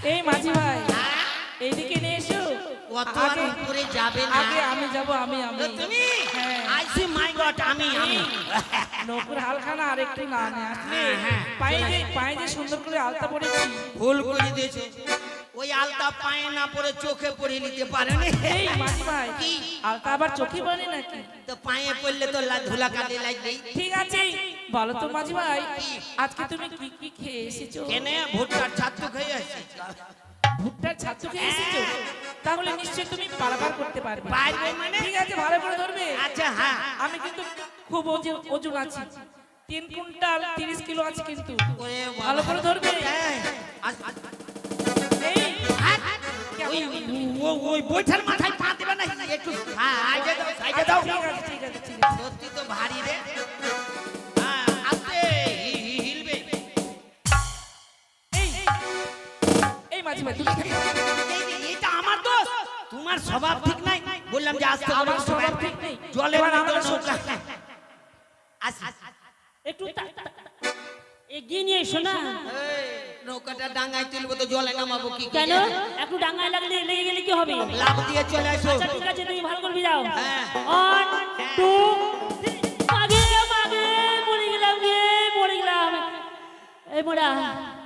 [SPEAKER 6] এই মাঝি ভাই এইদিকে নিয়ে এসো
[SPEAKER 2] কত আর
[SPEAKER 6] আগে
[SPEAKER 2] উপরে যাবে না
[SPEAKER 6] আগে আমি যাব আমি
[SPEAKER 2] তুমি
[SPEAKER 6] হ্যাঁ
[SPEAKER 2] আই সি মাই গড আমি
[SPEAKER 6] নকুর হালখানা আর একটু না নিয়ে আসলে
[SPEAKER 2] হ্যাঁ।
[SPEAKER 6] পায়ে যে সুন্দর করে আলতা পরেছি
[SPEAKER 2] ভুল করে দিয়েছে ওই আলতা পায়ে না পরে চোখে পরে নিতে পারেনি
[SPEAKER 6] এই মাঝি ভাই
[SPEAKER 2] কি?
[SPEAKER 6] আলতা আবার চোখে পড়ে নাকি
[SPEAKER 2] তো পায়ে পড়লে তো ধুলা কাটে লাগবেই
[SPEAKER 6] ঠিক আছে বলো তো মাঝি ভাই আজকে তুমি কি কি খেয়ে এসেছো
[SPEAKER 2] কেনে ভুট্টার ছাত্র খেয়ে আসছি
[SPEAKER 6] ভুট্টার ছাতু খেয়ে এসেছো তাহলে নিশ্চয়ই তুমি পারাপার করতে পারবে
[SPEAKER 2] পারবে মানে?
[SPEAKER 6] ঠিক আছে ভালো করে ধরবে
[SPEAKER 2] আচ্ছা হ্যাঁ
[SPEAKER 6] আমি কিন্তু খুব ওজন আছি 3 কুইন্টাল 30 কিলো আছে কিন্তু
[SPEAKER 2] ওরে বাবা।
[SPEAKER 6] ভালো করে ধরবে
[SPEAKER 2] হ্যাঁ।
[SPEAKER 6] এই
[SPEAKER 2] ওই বৈঠার মাথায় পা দেবে না একটু সাইডে দাও সাইডে দাও
[SPEAKER 6] ঠিক আছে ঠিক আছে ঠিক আছে
[SPEAKER 2] সত্যি তো ভারী রে হ্যাঁ, আস্তে হিলবে
[SPEAKER 6] এই এই মাঝি ভাই তুমি
[SPEAKER 2] এটা আমার দোষ তোমার স্বভাব ঠিক নাই বললাম যে আস্তে
[SPEAKER 6] আমার স্বভাব ঠিক নেই
[SPEAKER 2] জলে
[SPEAKER 6] এবার
[SPEAKER 2] আমরা
[SPEAKER 6] আমরা
[SPEAKER 2] নৌকা
[SPEAKER 3] একটু এগিয়ে নিয়ে এসো না।
[SPEAKER 2] নৌকাটা ডাঙায় তুলবো তো জলে নামাবো কি করে?
[SPEAKER 3] কেন একটু ডাঙায় লাগলে লেগে গেলে কি হবে?
[SPEAKER 2] লাফ দিয়ে চলে আসো
[SPEAKER 3] আচ্ছা ঠিক আছে তুমি ভালো করে যাও।
[SPEAKER 2] হ্যাঁ।
[SPEAKER 3] 1 2 মাগে মাগে পড়ে গেলাম রে পড়ে গেলাম। এই মোড়া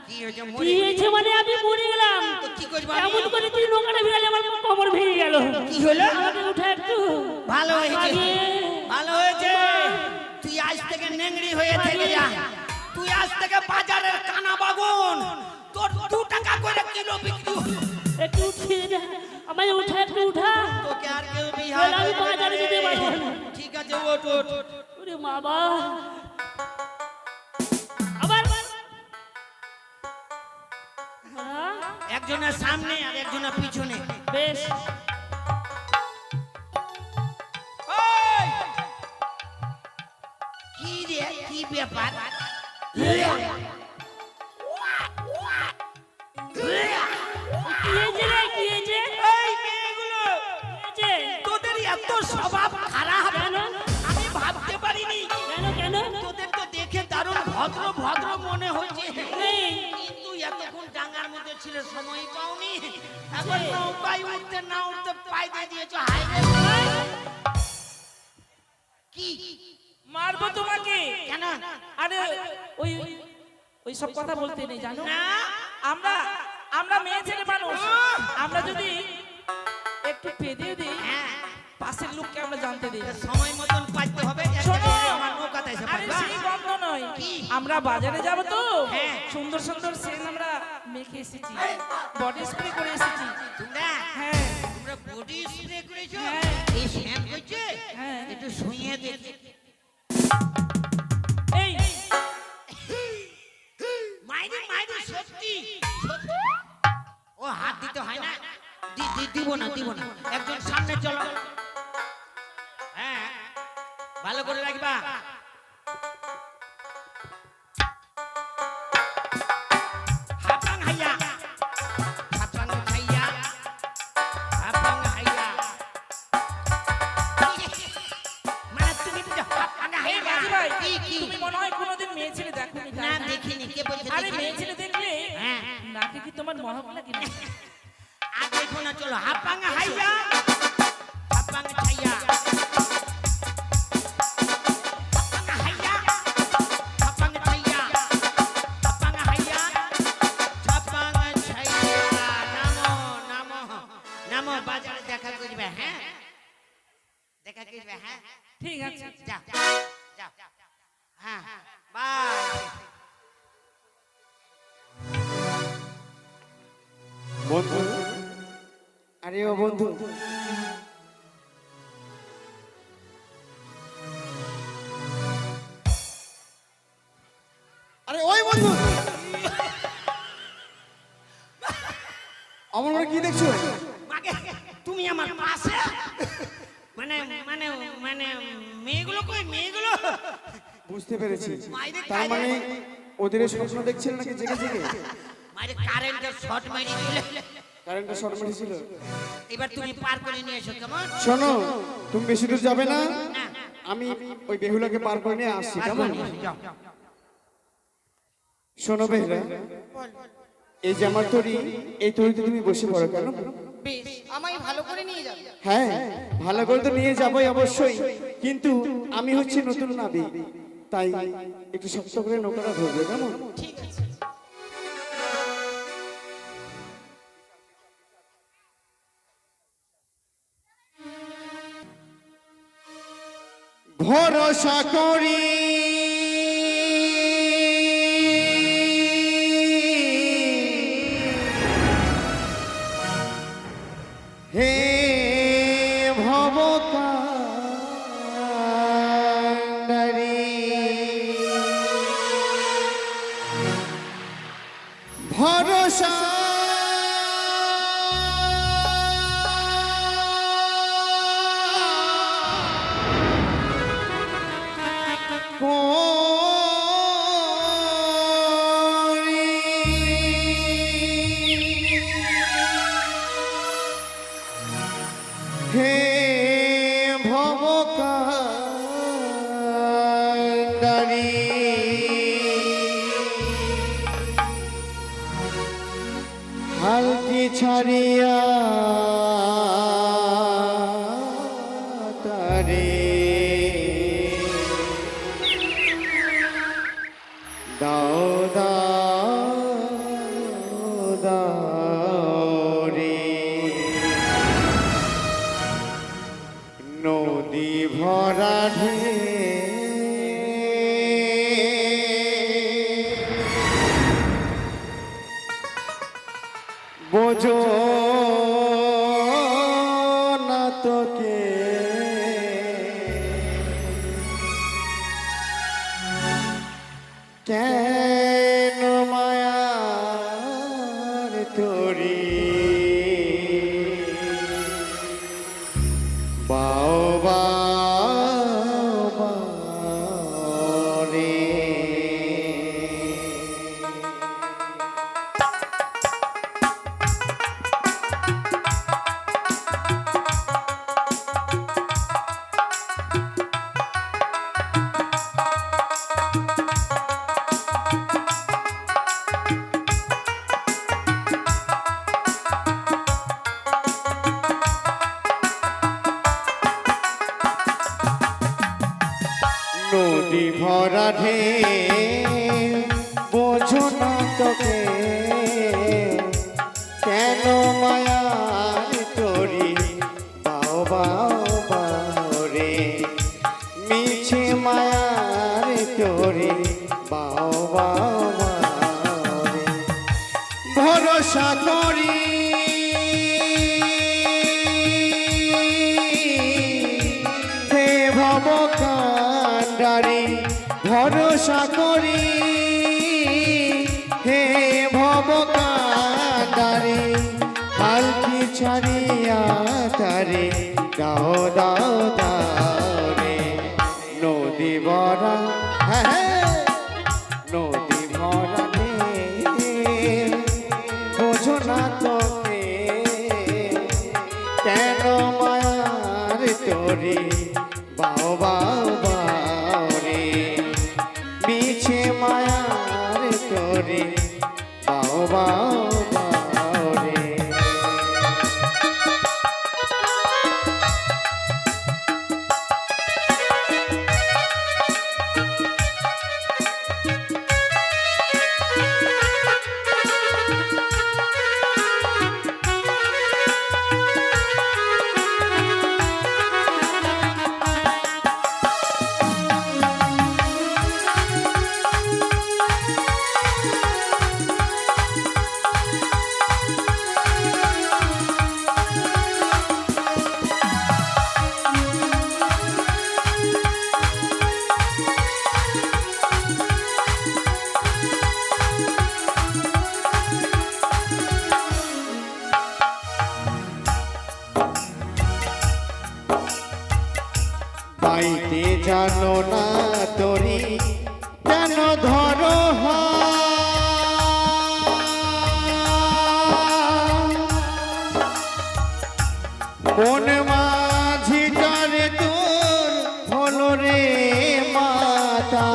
[SPEAKER 2] কি হয়েছে
[SPEAKER 3] কি
[SPEAKER 2] মরে
[SPEAKER 3] হয়েছে মানে আমি পড়ে গেলাম।
[SPEAKER 2] তো কি করবো
[SPEAKER 3] এমন করে তুই নৌকাটা ভিড়ালে আমার কোমর ভেঙে গেল।
[SPEAKER 2] কি হলো
[SPEAKER 3] আমাকে উঠা একটু।
[SPEAKER 2] ভালো হয়েছে
[SPEAKER 3] মাগে।
[SPEAKER 2] ভালো হয়েছে তুই আজ থেকে নেংড়ি হয়ে থেকে যা তুই আজ থেকে বাজারের কানা বাগুন তোর 2 টাকা করে কিলো বিক্রি হবে।
[SPEAKER 3] একটু উঠিয়ে দে। আমায় উঠা একটু উঠা।
[SPEAKER 2] তোকে আর কেউ
[SPEAKER 3] বলে
[SPEAKER 2] বিহার
[SPEAKER 3] আমি বাজারে যেতে পারবো না।
[SPEAKER 2] ঠিক আছে ওঠ ওঠ
[SPEAKER 3] ওরে বাবা আবার হ্যাঁ,
[SPEAKER 2] একজনের সামনে আর একজনের পিছনে
[SPEAKER 3] বেশ
[SPEAKER 2] কি রে কি ব্যাপার
[SPEAKER 3] কি হয়েছে রে কি হয়েছে
[SPEAKER 2] এই মেয়েগুলো
[SPEAKER 3] কি হয়েছে?
[SPEAKER 2] তোদের এত স্বভাব খারাপ
[SPEAKER 3] কেন
[SPEAKER 2] আমি ভাবতে পারিনি
[SPEAKER 3] কেন কেন
[SPEAKER 2] তোদের তো দেখে দারুণ ভদ্র ভদ্র মনে হয়েছে
[SPEAKER 3] এই,
[SPEAKER 2] কিন্তু এতক্ষণ ডাঙ্গার মধ্যে ছিল সময় পাওনি এখন নৌকায় উঠতে না উঠতে পাই দিয়ে দিয়েছো হাই রে কি
[SPEAKER 6] মারবো তোমাকে
[SPEAKER 2] কেন
[SPEAKER 6] আরে ওই ওই সব কথা বলতে নেই জানো
[SPEAKER 2] না
[SPEAKER 6] আমরা আমরা মেয়ে ছেলে মানুষ আমরা যদি একটু পেদিয়ে দিই
[SPEAKER 2] হ্যাঁ
[SPEAKER 6] পাশের লোককে আমরা জানতে দিই
[SPEAKER 2] সময় মতন পাইতে হবে
[SPEAKER 6] শোনো
[SPEAKER 2] আমার নৌকাতে এসে
[SPEAKER 6] আরে
[SPEAKER 2] পারবা
[SPEAKER 6] সেই গন্ধ নয়
[SPEAKER 2] কি?
[SPEAKER 6] আমরা বাজারে যাব তো
[SPEAKER 2] হ্যাঁ।
[SPEAKER 6] সুন্দর সুন্দর সেন আমরা মেখে এসেছি বডি স্প্রে করে এসেছি
[SPEAKER 2] তোমরা
[SPEAKER 6] হ্যাঁ
[SPEAKER 2] তোমরা বডি স্প্রে করেছো
[SPEAKER 6] হ্যাঁ।
[SPEAKER 2] এই শ্যাম করছে
[SPEAKER 6] হ্যাঁ।
[SPEAKER 2] একটু শুইয়ে দেখি
[SPEAKER 6] এই
[SPEAKER 2] মাইরি মাইরি সত্যি সত্যি। ও হাত দিতে হয় না দিব না একজন সামনে চলো হ্যাঁ ভালো করে রাখবা হাপাং হাইয়া হাপাং হাইয়া হাপাং হাইয়া মানে তুমি তো হাপাং
[SPEAKER 6] এই
[SPEAKER 2] হাইয়া
[SPEAKER 6] মাঝি ভাই
[SPEAKER 2] কি কি
[SPEAKER 6] তুমি মনে হয় কোনোদিন মেয়ে ছেলে দেখোনি তাই
[SPEAKER 2] না
[SPEAKER 6] না?
[SPEAKER 2] দেখিনি কে বলছে
[SPEAKER 6] আরে
[SPEAKER 2] দেখিনি?
[SPEAKER 6] মেয়ে ছেলে দেখলে
[SPEAKER 2] হ্যাঁ।
[SPEAKER 6] নাকি কি তোমার মহক লাগে না?
[SPEAKER 2] আর দেখো না চলো হাপাং হাইয়া হাপাং ছাইয়া হাপাং হাইয়া হাপাং ছাইয়া হাপাং হাইয়া হাপাং ছাইয়া নামো নামো নামো বাজারে দেখা করবে হ্যাঁ দেখা করবে হ্যাঁ
[SPEAKER 6] ঠিক আছে
[SPEAKER 2] যাও যাও হ্যাঁ বাই
[SPEAKER 4] বন্ধু আরে ও বন্ধু আরে ওই বন্ধু আমার মনে কি দেখছো
[SPEAKER 2] মাকে তুমি আমার পাশে মানে মানে মানে মেয়েগুলো কই মেয়েগুলো
[SPEAKER 4] বুঝতে পেরেছি
[SPEAKER 2] মাইরে
[SPEAKER 4] তার
[SPEAKER 2] কাজে-
[SPEAKER 4] মানে ওদের এই স্বপ্ন দেখছিল নাকি জেগে জেগে
[SPEAKER 2] মারে কারেন্টের শর্ট মারি দিলে
[SPEAKER 4] কারেন্টটা শর্ট মেরেছিল
[SPEAKER 2] এবার তুমি পার করে নিয়ে এসো কেমন
[SPEAKER 4] শোনো তুমি বেশি দূর যাবে না
[SPEAKER 2] না
[SPEAKER 4] আমি ওই বেহুলাকে পার করে নিয়ে আসছি
[SPEAKER 2] পার
[SPEAKER 4] কেমন
[SPEAKER 2] করে নিয়ে এসো, যাও
[SPEAKER 4] শোনো বেহুলা এই যে আমার তরি, এই তরিতে তুমি বসে পড়ো কেন?
[SPEAKER 1] বেশ, আমায় ভালো করে নিয়ে যাবে।
[SPEAKER 4] হ্যাঁ, ভালো করে তো নিয়ে যাবোই অবশ্যই, কিন্তু আমি হচ্ছি নতুন নাবিক, তাই একটু শক্ত করে নৌকাটা ধরবে কেমন?
[SPEAKER 1] ঠিক আছে।
[SPEAKER 4] ভরসা করি হে ভবকান্ডারী, ভরসা হে ভবকান্ডারী, হালকি ছাড়িয়া তারে দাও দাও দাও রে, নদী ভরা বোঝো না তোকে, কেন মায়ার তোরি বাও বাও রে। নদী ভরা ঢে বোঝো না তোকে, কেন মায়ার তোরি বাও বাও বাও রে, মিছে মায়ার তোরি বাও বাও বাও রে, ভরসা করি হে ভবকান্ডারী, ভরসা করি হে ভবকান্ডারী, হালকি ছাড়িয়া তারে দাও দাও দাও রে, নদী ভরা হ্যাঁ নদী ভরা রে বোঝো না তোকে, কেন মায়ার তোরে বাও বাও বাও রে, মিছে মায়ার তোরে বাও বাও বাও রে। পাইতে জানো না তোরি কেন ধরো মন মাঝিটারে তোর হলো রে মাতা,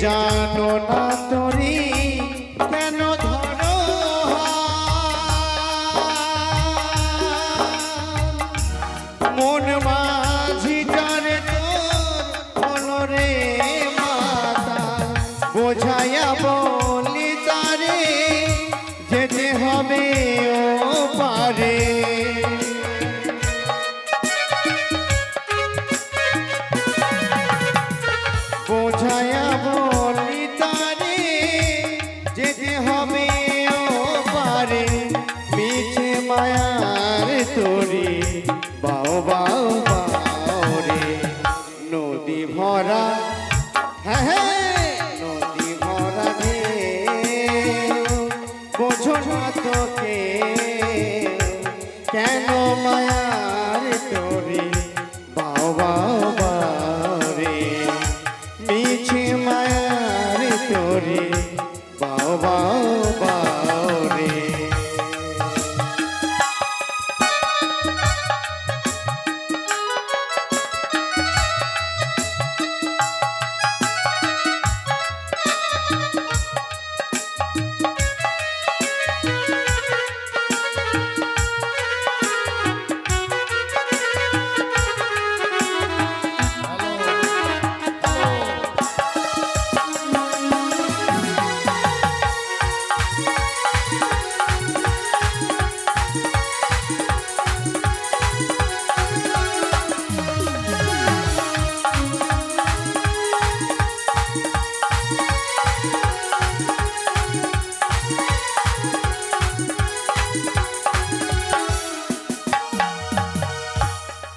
[SPEAKER 4] জানো না তোরি কেন ধরো মন মাঝিটারে তোর হলো রে মাতা বোঝাইয়া বলি তারে যেতে হবে ও পারে বোঝাইয়া বলি তারে যেতে হবে ও পারে মিছে মায়ার তোরি বাও বাও বাও রে নদী ভরা হ্যাঁ হ্যাঁ নদী ভরা রে বোঝো না তোকে কেন মায়ার তোরি বাও বাও বাও রে মিছে মায়ার তোরি বাও বাও বাও রে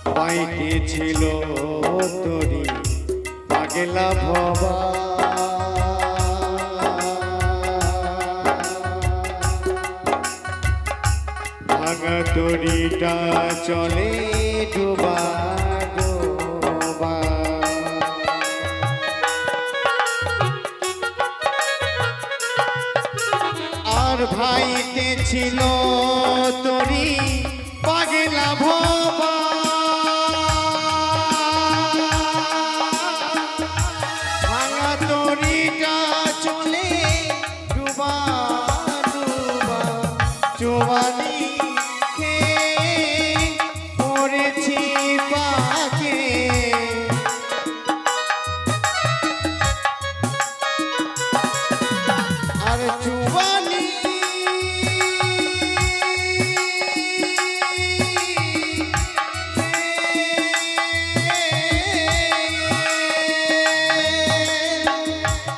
[SPEAKER 4] পাইতে ছিল তোরি পাগলা ভবা ভাঙা তরিটা চলে ডোবা ডোবা আর ভাইতে ছিল তোরি পাগলা ভবা ভাঙা তরিটা চলে ডুবা ডুবা চোবানি খেয়ে পড়েছি পাকে আর চুবানি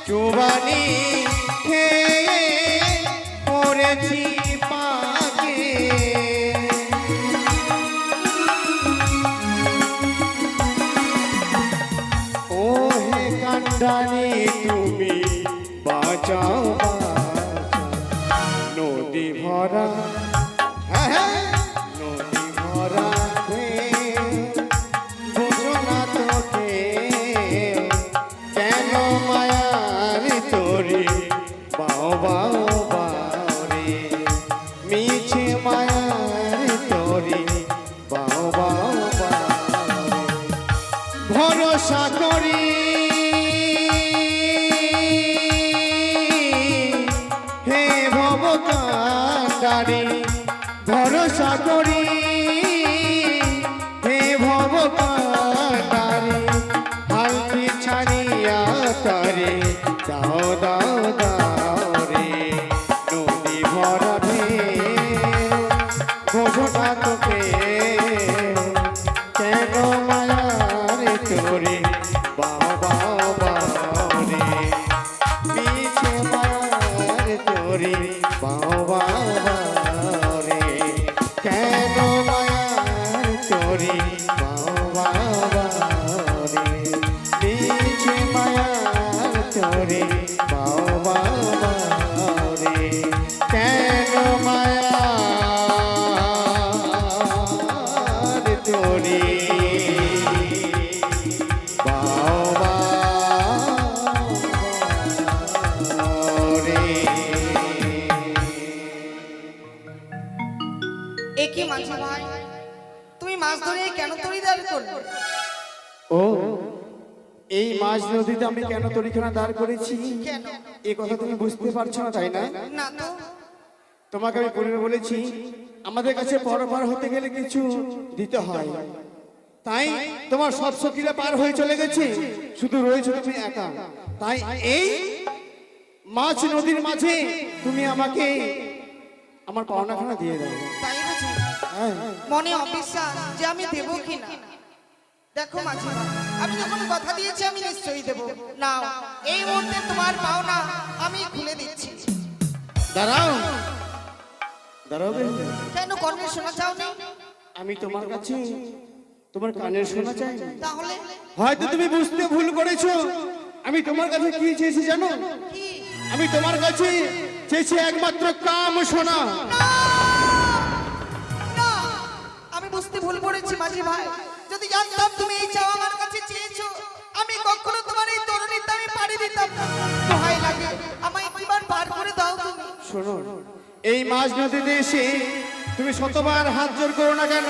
[SPEAKER 4] চুবানি খেয়ে পড়েছি পাকে ও হে কান্ডানি তুমি বাঁচাও বাঁচাও নদী ভরা হ্যাঁ হ্যাঁ নদী ভরা বুঝো না তোকে কেন মায়ার তোরি বাও বাও বাও রে মিছে মায়ার তোরি বাও বাও বাও রে ভরসা করি হে ভবকান্ডারি ভরসা করি হে ভবকান্ডারি হালকি ছাড়িয়া তারে দাও দাও দাও রে নদী ভরা ঢেউ বোঝো না তোকে কেন মায়ার তোরে বাও বাও বাও রে মিছে মায়ার তোরে বাও বাও বাও রে কেন মায়ার তোরে বাও বাও বাও রে মিছে মায়ার তোরে বাও বাও বাও রে কেন মায়ার তোরে বাও বাও রে
[SPEAKER 1] একই মাঝি ভাই, তুমি মাছ ধরে কেন তরি দাঁড় করলে?
[SPEAKER 4] ও এই মাঝ নদীতে আমি কেন তরিখানা দাঁড় করেছি
[SPEAKER 1] কেন?
[SPEAKER 4] এই কথা তুমি বুঝতে পারছো না, তাই না?
[SPEAKER 1] না তো।
[SPEAKER 4] তোমাকে আমি পূর্বে বলেছি আমাদের কাছে পরপার হতে গেলে কিছু দিতে হয়, তাই তোমার সব সখীরা পার হয়ে চলে গেছে, শুধু রয়েছে তুমি একা। তাই এই মাছ নদীর মাঝে তুমি আমাকে আমার পাওনাখানা দিয়ে দাও।
[SPEAKER 1] তাই বুঝি?
[SPEAKER 4] হ্যাঁ,
[SPEAKER 1] মনে অবিশ্বাস যে আমি দেবো কিনা। দেখো মাঝি ভাই, আমি যখন কথা দিয়েছি আমি নিশ্চয়ই দেবো। নাও, এই মুহূর্তে তোমার পাওনা আমি খুলে দিচ্ছি।
[SPEAKER 4] দাঁড়াও দাঁড়াও বে।
[SPEAKER 1] কেন কর্ণের শোনা চাও না?
[SPEAKER 4] আমি তোমার কাছে তোমার কানের শোনা চাই না।
[SPEAKER 1] তাহলে
[SPEAKER 4] হয়তো তুমি বুঝতে ভুল করেছো। আমি তোমার কাছে কি চেয়েছি জানো?
[SPEAKER 1] কি?
[SPEAKER 4] আমি তোমার কাছে চেয়েছি একমাত্র কাম শোনা।
[SPEAKER 1] না, আমি বুঝতে ভুল করেছি মাঝি ভাই। যদি জানতাম তুমি এই চাও আমার কাছে চেয়েছো, আমি কখনো তোমার এই তরুণীতে আমি পাড়ি দিতাম না। দোহাই লাগে, আমায় একবার বার করে দাও তুমি।
[SPEAKER 4] শোনো, এই মাঝ নদীতে এসে তুমি শতবার হাত জোর করো না কেন,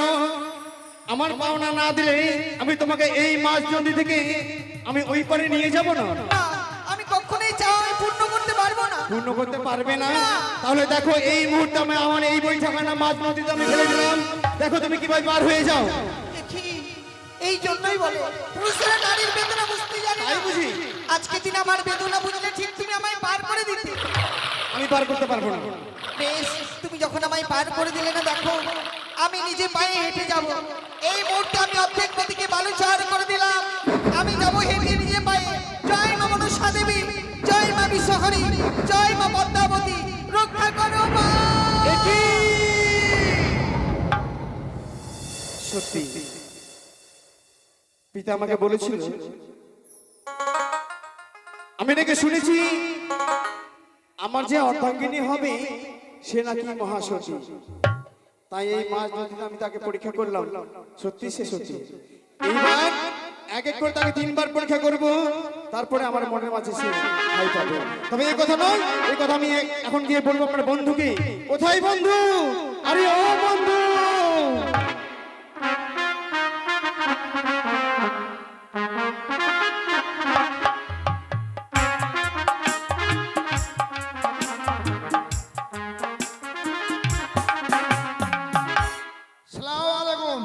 [SPEAKER 4] আমার পাওনা না দিলে আমি তোমাকে এই মাঝ নদী থেকে আমি ওই পারে নিয়ে যাব না।
[SPEAKER 1] না, আমি কখনোই চাও আমি পূর্ণ করতে পারবো না।
[SPEAKER 4] পূর্ণ করতে পারবে না? তাহলে দেখো এই মুহূর্তে আমি আমার এই বৈঠাখানা মাঝ নদীতে আমি ফেলে দিলাম। দেখো তুমি কিভাবে পার হয়ে যাও।
[SPEAKER 1] দেখি, এই জন্যই বলে পুরুষরা নারীর বেদনা বুঝতে জানে
[SPEAKER 4] তাই
[SPEAKER 1] না।
[SPEAKER 4] বুঝি?
[SPEAKER 1] আজকে দিন আমার বেদনা বুঝলে ঠিক তুমি আমায় পার করে দিতে।
[SPEAKER 4] আমি পার করতে পারবো না।
[SPEAKER 1] বেশ, তুমি যখন আমায় পার করে দিলে না, দেখো আমি নিজে পায়ে হেঁটে যাব। এই মুহূর্তে আমি অর্ধেক নদীকে বালুচর করে দিলাম। আমি যাব হেঁটে নিজে পায়ে। জয় মা মনসা দেবী, জয় মা বিশ্বহরী, জয় মা পদ্মাবতী, রক্ষা করো মা।
[SPEAKER 4] সত্যি পিতা আমাকে বলেছিল, আমি নাকি শুনেছি আমার যে অর্ধাঙ্গিনী হবে সে নাকি মহাসতী। তাই এই মাঝ নদীতে আমি তাকে পরীক্ষা করলাম, সত্যি সে সত্যি। এইবার এক এক করে তাকে 3 বার পরীক্ষা করব, তারপরে আমার মনের মাঝে সে ঠাঁই পাবে। তবে এই কথা নয়, এই কথা আমি এখন গিয়ে বলবো আমার বন্ধুকে। কোথায় বন্ধু? আরে ও বন্ধু!
[SPEAKER 7] সালাম আলাইকুম।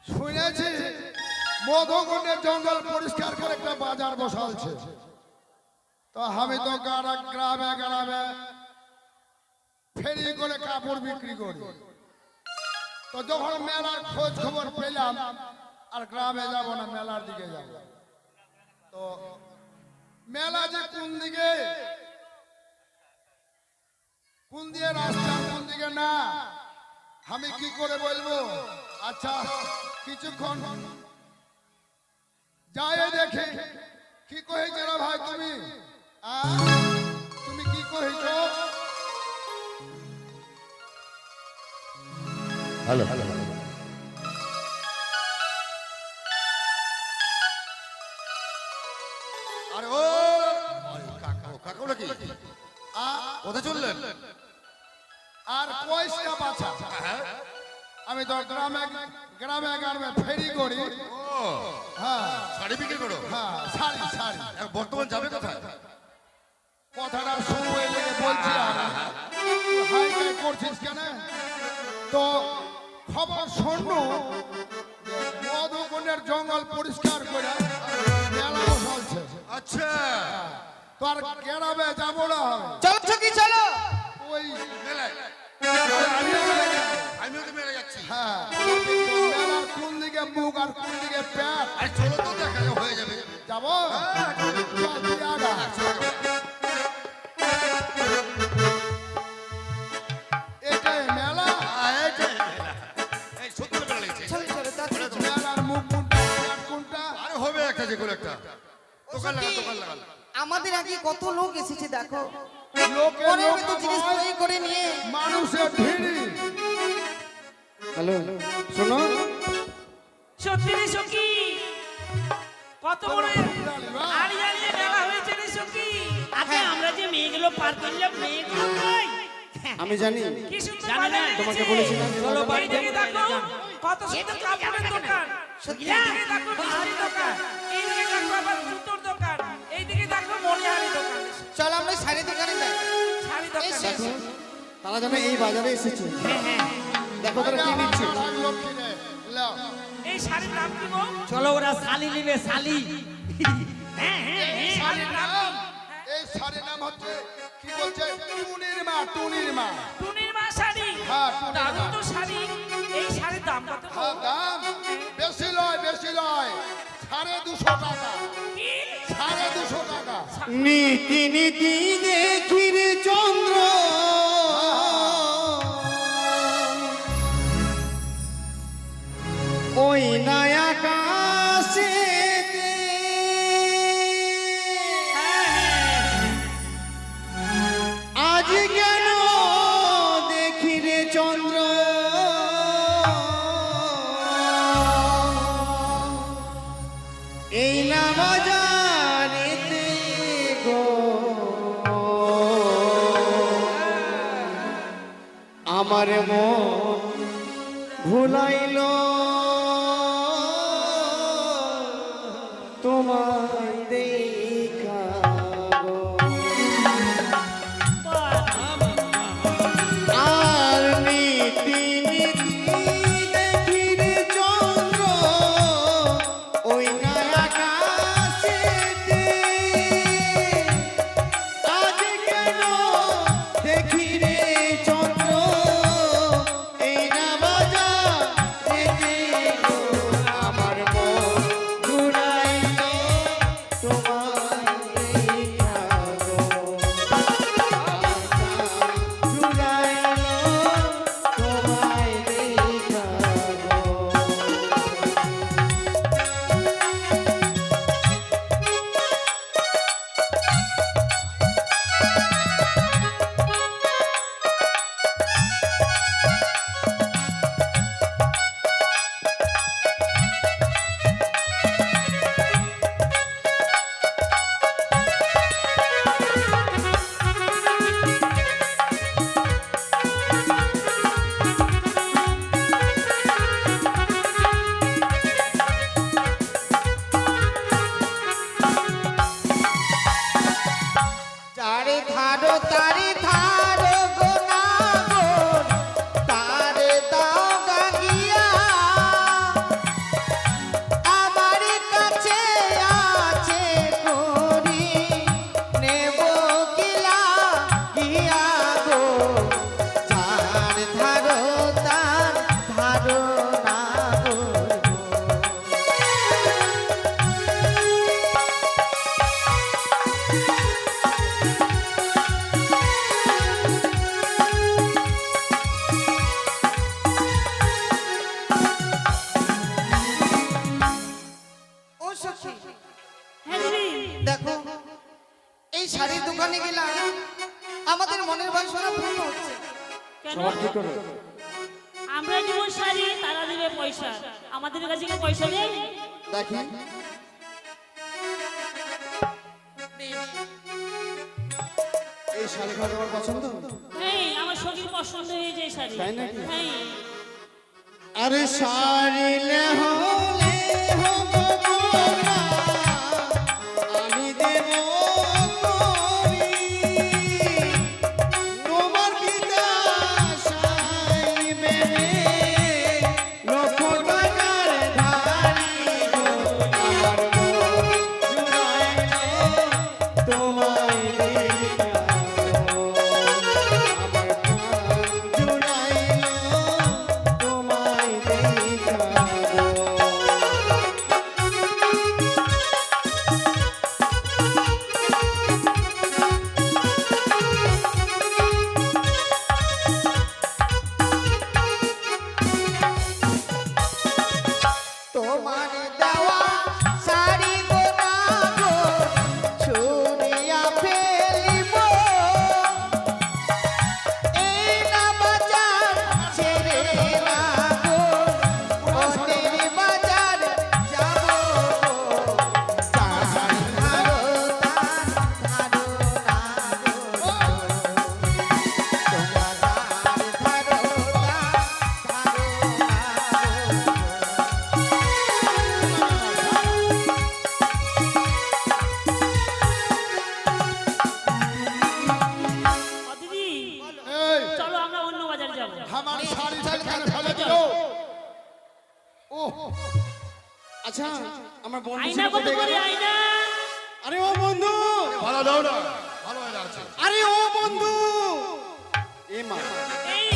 [SPEAKER 7] শুনেছি মধুকুণ্ডের জঙ্গল পরিষ্কার করে একটা বাজার বসালছে, তো আমি তো গ্রামে গ্রামে ফেরি করে কাপড় বিক্রি করি। তো যখন মেলার খোঁজ খবর পেলাম আর গ্রামে যাব না, মেলার দিকে যাব। তো মেলা যে কোন দিকে, কোন দিয়ে রাস্তা, কোন দিকে না, আমি কি করে বলবো? আচ্ছা কিছুক্ষণ যাই দেখি। কি কহেছ রে ভাই তুমি? তুমি কি কহেছ?
[SPEAKER 8] হ্যালো
[SPEAKER 7] আরে ও
[SPEAKER 8] কাকু নাকি কোথায় চললেন?
[SPEAKER 7] আর কয়টা বাছা? আমি তো গ্রামে গ্রামে গ্রামে ফেরি করি। হ্যাঁ
[SPEAKER 8] শাড়ি বিক্রি করো?
[SPEAKER 7] হ্যাঁ, শাড়ি শাড়ি।
[SPEAKER 8] এখন বর্তমান যাবে কোথায়?
[SPEAKER 7] কথাটা সময় লেগে বলছি, হাই হাই করছিস কেন? তো খবর শোনো, মধুকুণ্ডের জঙ্গল পরিষ্কার করে মেলা চলছে।
[SPEAKER 8] আচ্ছা,
[SPEAKER 7] তো আর গ্রামে যাবো না,
[SPEAKER 1] চলছো কি? চলো।
[SPEAKER 7] ওই
[SPEAKER 8] মেলায় আমিও তো মেলায় যাচ্ছি।
[SPEAKER 7] হ্যাঁ, মেলার কোন দিকে মুখ আর কোন দিকে প্যাট
[SPEAKER 8] আর চলো তো, দেখা হয়ে যাবে।
[SPEAKER 7] যাবো। চল তুই আগা। এটাই মেলা।
[SPEAKER 8] এই সত্যি মেলা লেগেছে।
[SPEAKER 1] চলো চলো, তাড়াতাড়ি চলো।
[SPEAKER 7] মেলার মুখ কোনটা, প্যাট কোনটা?
[SPEAKER 8] আরে হবে একটা, যে কোনো একটা। দোকান লাগা,
[SPEAKER 1] সত্যি,
[SPEAKER 8] দোকান লাগাল।
[SPEAKER 1] আমাদের আগে কত লোক এসেছে দেখো।
[SPEAKER 7] লোকে
[SPEAKER 1] মনের
[SPEAKER 7] লোক
[SPEAKER 1] মতো জিনিস
[SPEAKER 7] নয়,
[SPEAKER 1] তৈরি করে নিয়ে।
[SPEAKER 7] মানুষের ভিড়।
[SPEAKER 4] হ্যালো, শোনো,
[SPEAKER 3] সত্যি রে সখী, কত বড় আড়ি আড়িয়ে মেলা হয়েছে রে সখী।
[SPEAKER 2] আগে আমরা যে মেয়েগুলো পার করলাম, মেয়েগুলো কই?
[SPEAKER 4] আমি জানি
[SPEAKER 3] কি সুন্দর
[SPEAKER 2] জানি না,
[SPEAKER 3] বাজার
[SPEAKER 4] তোমাকে
[SPEAKER 3] লেগেছে।
[SPEAKER 4] বলেছিলাম যে
[SPEAKER 2] চলো
[SPEAKER 3] এই
[SPEAKER 2] বাড়ি
[SPEAKER 3] দিকে দেখো, কত
[SPEAKER 2] সে তো
[SPEAKER 3] সুন্দর কাপড়ের দোকান,
[SPEAKER 1] সত্যি
[SPEAKER 6] এইদিকে দেখো মিষ্টির দোকান, এইদিকে দেখো আবার জুতোর দোকান, এইদিকে দেখো মনিহারি দোকান।
[SPEAKER 1] চল আমরা শাড়ি দোকানে যাই।
[SPEAKER 6] শাড়ি দোকান
[SPEAKER 1] এসো, এসো।
[SPEAKER 4] তারা যেন এই বাজারে এসেছে। দেখো তারা কি
[SPEAKER 7] আমার
[SPEAKER 4] নিচ্ছে।
[SPEAKER 7] ভাগ লক্ষ্মী রে, লাও।
[SPEAKER 6] এই শাড়ির নাম কি গো?
[SPEAKER 2] চলো ওরা শালি নিবে শালি। হ্যাঁ হ্যাঁ
[SPEAKER 7] এই
[SPEAKER 2] হ্যাঁ।
[SPEAKER 7] শাড়ির নাম, এই শাড়ির নাম হচ্ছে কি বলছে টুনির মা, টুনির মা।
[SPEAKER 6] টুনির মা শাড়ি।
[SPEAKER 7] হ্যাঁ, টুনির মা।
[SPEAKER 6] দারুণ তো শাড়ি। এই শাড়ির দাম কত গো?
[SPEAKER 7] হ্যাঁ, দাম বেশি লয়, বেশি লয়, 250 টাকা,
[SPEAKER 6] কি?
[SPEAKER 7] 250 টাকা।
[SPEAKER 4] নীতি নীতি দেখি রে চন্দ্র, ওই নয় আকাশেতে আজ কেন দেখি রে চন্দ্র, এই না বাজারেতে গো আমার মন ভুলাইল তোমায় দেখা গো। আর নীতি নীতি দেখি রে চন্দ্র, ওই না আকাশেতে আজ কেন দেখি রে চন্দ্র, এই না বাজারেতে গো আমার মন ঘুরাইল তোমায় দেখা গো। ঘুরাইল তোমায় দেখা গো।
[SPEAKER 1] চারে ধারো তারে ধারো গোনা গোন, তারে দাও গাগিয়া, আমার কাছে আছে করি, নেব কিলা গিয়া গো। চার ধারো তার ধারো না গো। ও সখী,
[SPEAKER 3] হ্যাঁ দিদি।
[SPEAKER 1] দেখো এই শাড়ির দোকানে গেলাম, আমাদের মনের বাসনা পূর্ণ হচ্ছে।
[SPEAKER 3] কেন?
[SPEAKER 4] সবার কি করে?
[SPEAKER 3] আমরা দিব শাড়ি, তারা দিবে পয়সা। আমাদের কাছে কি পয়সা নেই?
[SPEAKER 4] দেখি এই শাড়িটা তোমার পছন্দ?
[SPEAKER 3] হ্যাঁ, আমার সখীর পছন্দ হয়েছে এই শাড়ি।
[SPEAKER 4] তাই নাকি?
[SPEAKER 3] হ্যাঁ।
[SPEAKER 4] আরে শাড়ি হলে হবো গোরা, আমি দেব করি, তোমার পিতা সাইবে লক্ষ টাকার ধারি গো। আমার মন জুড়াইল তোমায় দেখা গো। আমার প্রাণ জুড়াইল তোমায় দেখা গো।
[SPEAKER 1] তোমার দেওয়া শাড়ি গোনা গো, ছুঁড়িয়া ফেলিব, এই না বাজার ছেড়ে না গো, অন্যের বাজার যাব গো। চার ধারো তার ধারো না গো, তোমার ধার ধারো তার ধারো না গো।
[SPEAKER 4] আচ্ছা আমার বন্ধু
[SPEAKER 3] আয়না
[SPEAKER 4] ছিল
[SPEAKER 3] কত
[SPEAKER 4] কোথায়
[SPEAKER 3] করে
[SPEAKER 4] গেল?
[SPEAKER 3] আয়না?
[SPEAKER 4] আরে ও বন্ধু,
[SPEAKER 8] ভালো দাও না, ভালো হয়ে আছে।
[SPEAKER 4] আরে ও বন্ধু, এ মা
[SPEAKER 6] এই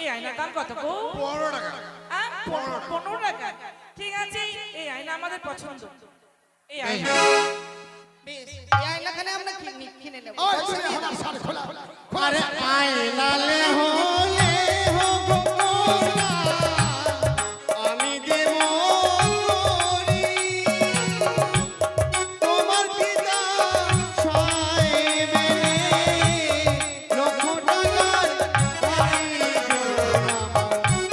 [SPEAKER 6] এই আয়নার দাম কত গো?
[SPEAKER 8] 15 টাকা।
[SPEAKER 6] 15 টাকা। ঠিক আছে, এই আয়না আমাদের পছন্দ। এই আয়না
[SPEAKER 1] বেশ এই আয়নাখানে আমরা কিনে নেব
[SPEAKER 7] ওই
[SPEAKER 1] পয়সা
[SPEAKER 7] তুমি
[SPEAKER 1] দিয়ে
[SPEAKER 7] আমার
[SPEAKER 1] দাও।
[SPEAKER 7] শাড়ি খোলা
[SPEAKER 4] আরে আয়না লে হলে হো গোলা, আমি দেব রি। তোমার পিতা সাহেবে লক্ষ টাকার বাড়ি জোড়া,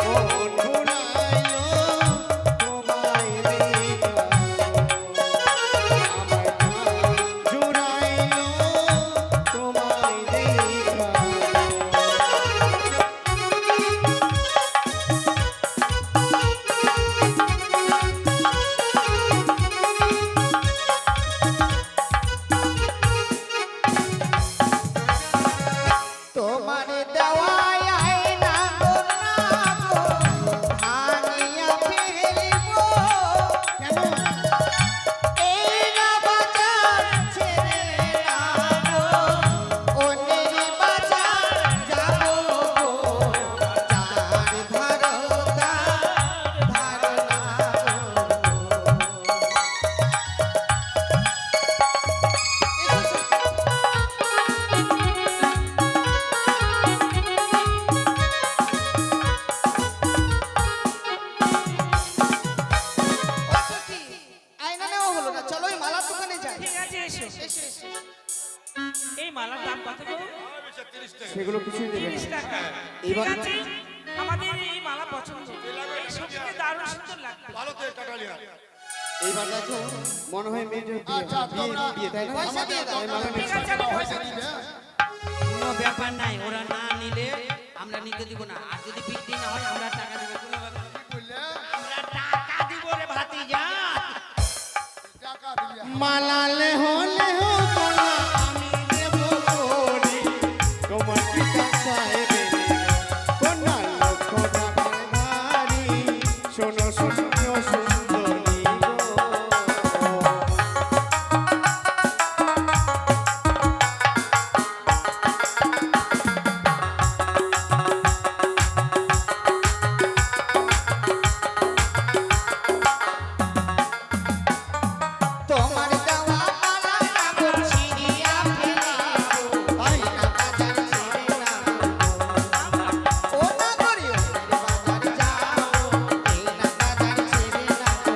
[SPEAKER 4] মন ভুলাইলো তোমায় দিলাম। আমার প্রাণ জুড়াইলো তোমায় দিলাম।
[SPEAKER 5] তোমার দেওয়া আয়না গো না গো, ভাঙিয়া ফেলিব। এই না বাজার ছেড়ে না গো, অন্যের বাজার যাব গো। যার ধারণা
[SPEAKER 1] সত্যি, আয়না নেওয়া হলো না, চলো এই মালার দোকানে যাই।
[SPEAKER 6] ঠিক আছে, এসো।
[SPEAKER 1] এসো, এসো।
[SPEAKER 6] এই মালার দাম কত গো?
[SPEAKER 8] 30 টাকা।
[SPEAKER 4] সেগুলো কিছুই দেবে
[SPEAKER 6] 30
[SPEAKER 4] না।
[SPEAKER 6] টাকা। ঠিক
[SPEAKER 4] এবার-
[SPEAKER 6] আছে, আমাদের এই মালা পছন্দ। এই সবথেকে দারুণ সুন্দর লাগবে।
[SPEAKER 8] ভালো তো টাটালিয়া।
[SPEAKER 4] এইবার দেখো মনে হয় মেয়ের বিয়ে,
[SPEAKER 7] আচ্ছা, তোমরা-
[SPEAKER 4] বিয়ে তাই না?
[SPEAKER 1] পয়সা দিয়ে দাও।
[SPEAKER 4] তাই মালা
[SPEAKER 6] ঠিক
[SPEAKER 4] নিচ্ছে।
[SPEAKER 6] আছে, আমি পয়সা
[SPEAKER 7] দিবে
[SPEAKER 2] কোনো ব্যাপার নাই, ওরা না নিলে আমরা নিতে দিব না। আর যদি বৃদ্ধি না হয় আমরা টাকা দেবো, কোনো ব্যাপার না।
[SPEAKER 7] বললে
[SPEAKER 2] আমরা টাকা দিব রে ভাতিজা।
[SPEAKER 7] টাকা দিবে
[SPEAKER 4] মালা লে হলে হো গোলা, আমি দেব করি তোমার পিতা সাহেবে কন্যা লক্ষ টাকার ধারি। শোনো শোনো সুন্দরী গো।
[SPEAKER 5] তোমার দেওয়া মালা না গো, ছিঁড়িয়া ফেলিব। আয়না বাজার ছেড়ে না গো, ও না করি অন্যের বাজার যাও। এই না বাজার ছেড়ে না গো।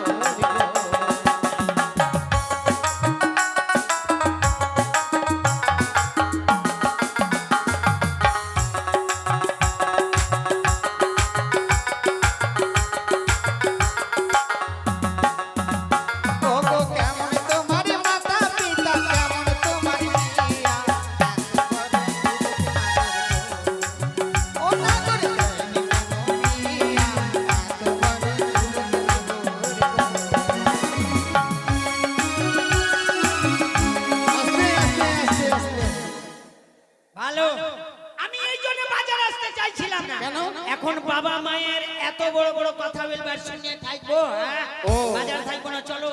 [SPEAKER 5] ওগো কেমন তোমার মাতা পিতা, কেমন তোমার বিয়া, ও না করে
[SPEAKER 4] আস্তে আস্তে আস্তে আস্তে।
[SPEAKER 2] ভালো, আমি এই জন্য বাজার আসতে চাইছিলাম না। এখন বাবা মায়ের এত বড় বড় কথা বলবার শুনে থাকবো, হ্যাঁ?
[SPEAKER 4] ও।
[SPEAKER 2] বাজার থাকবো না, চলো।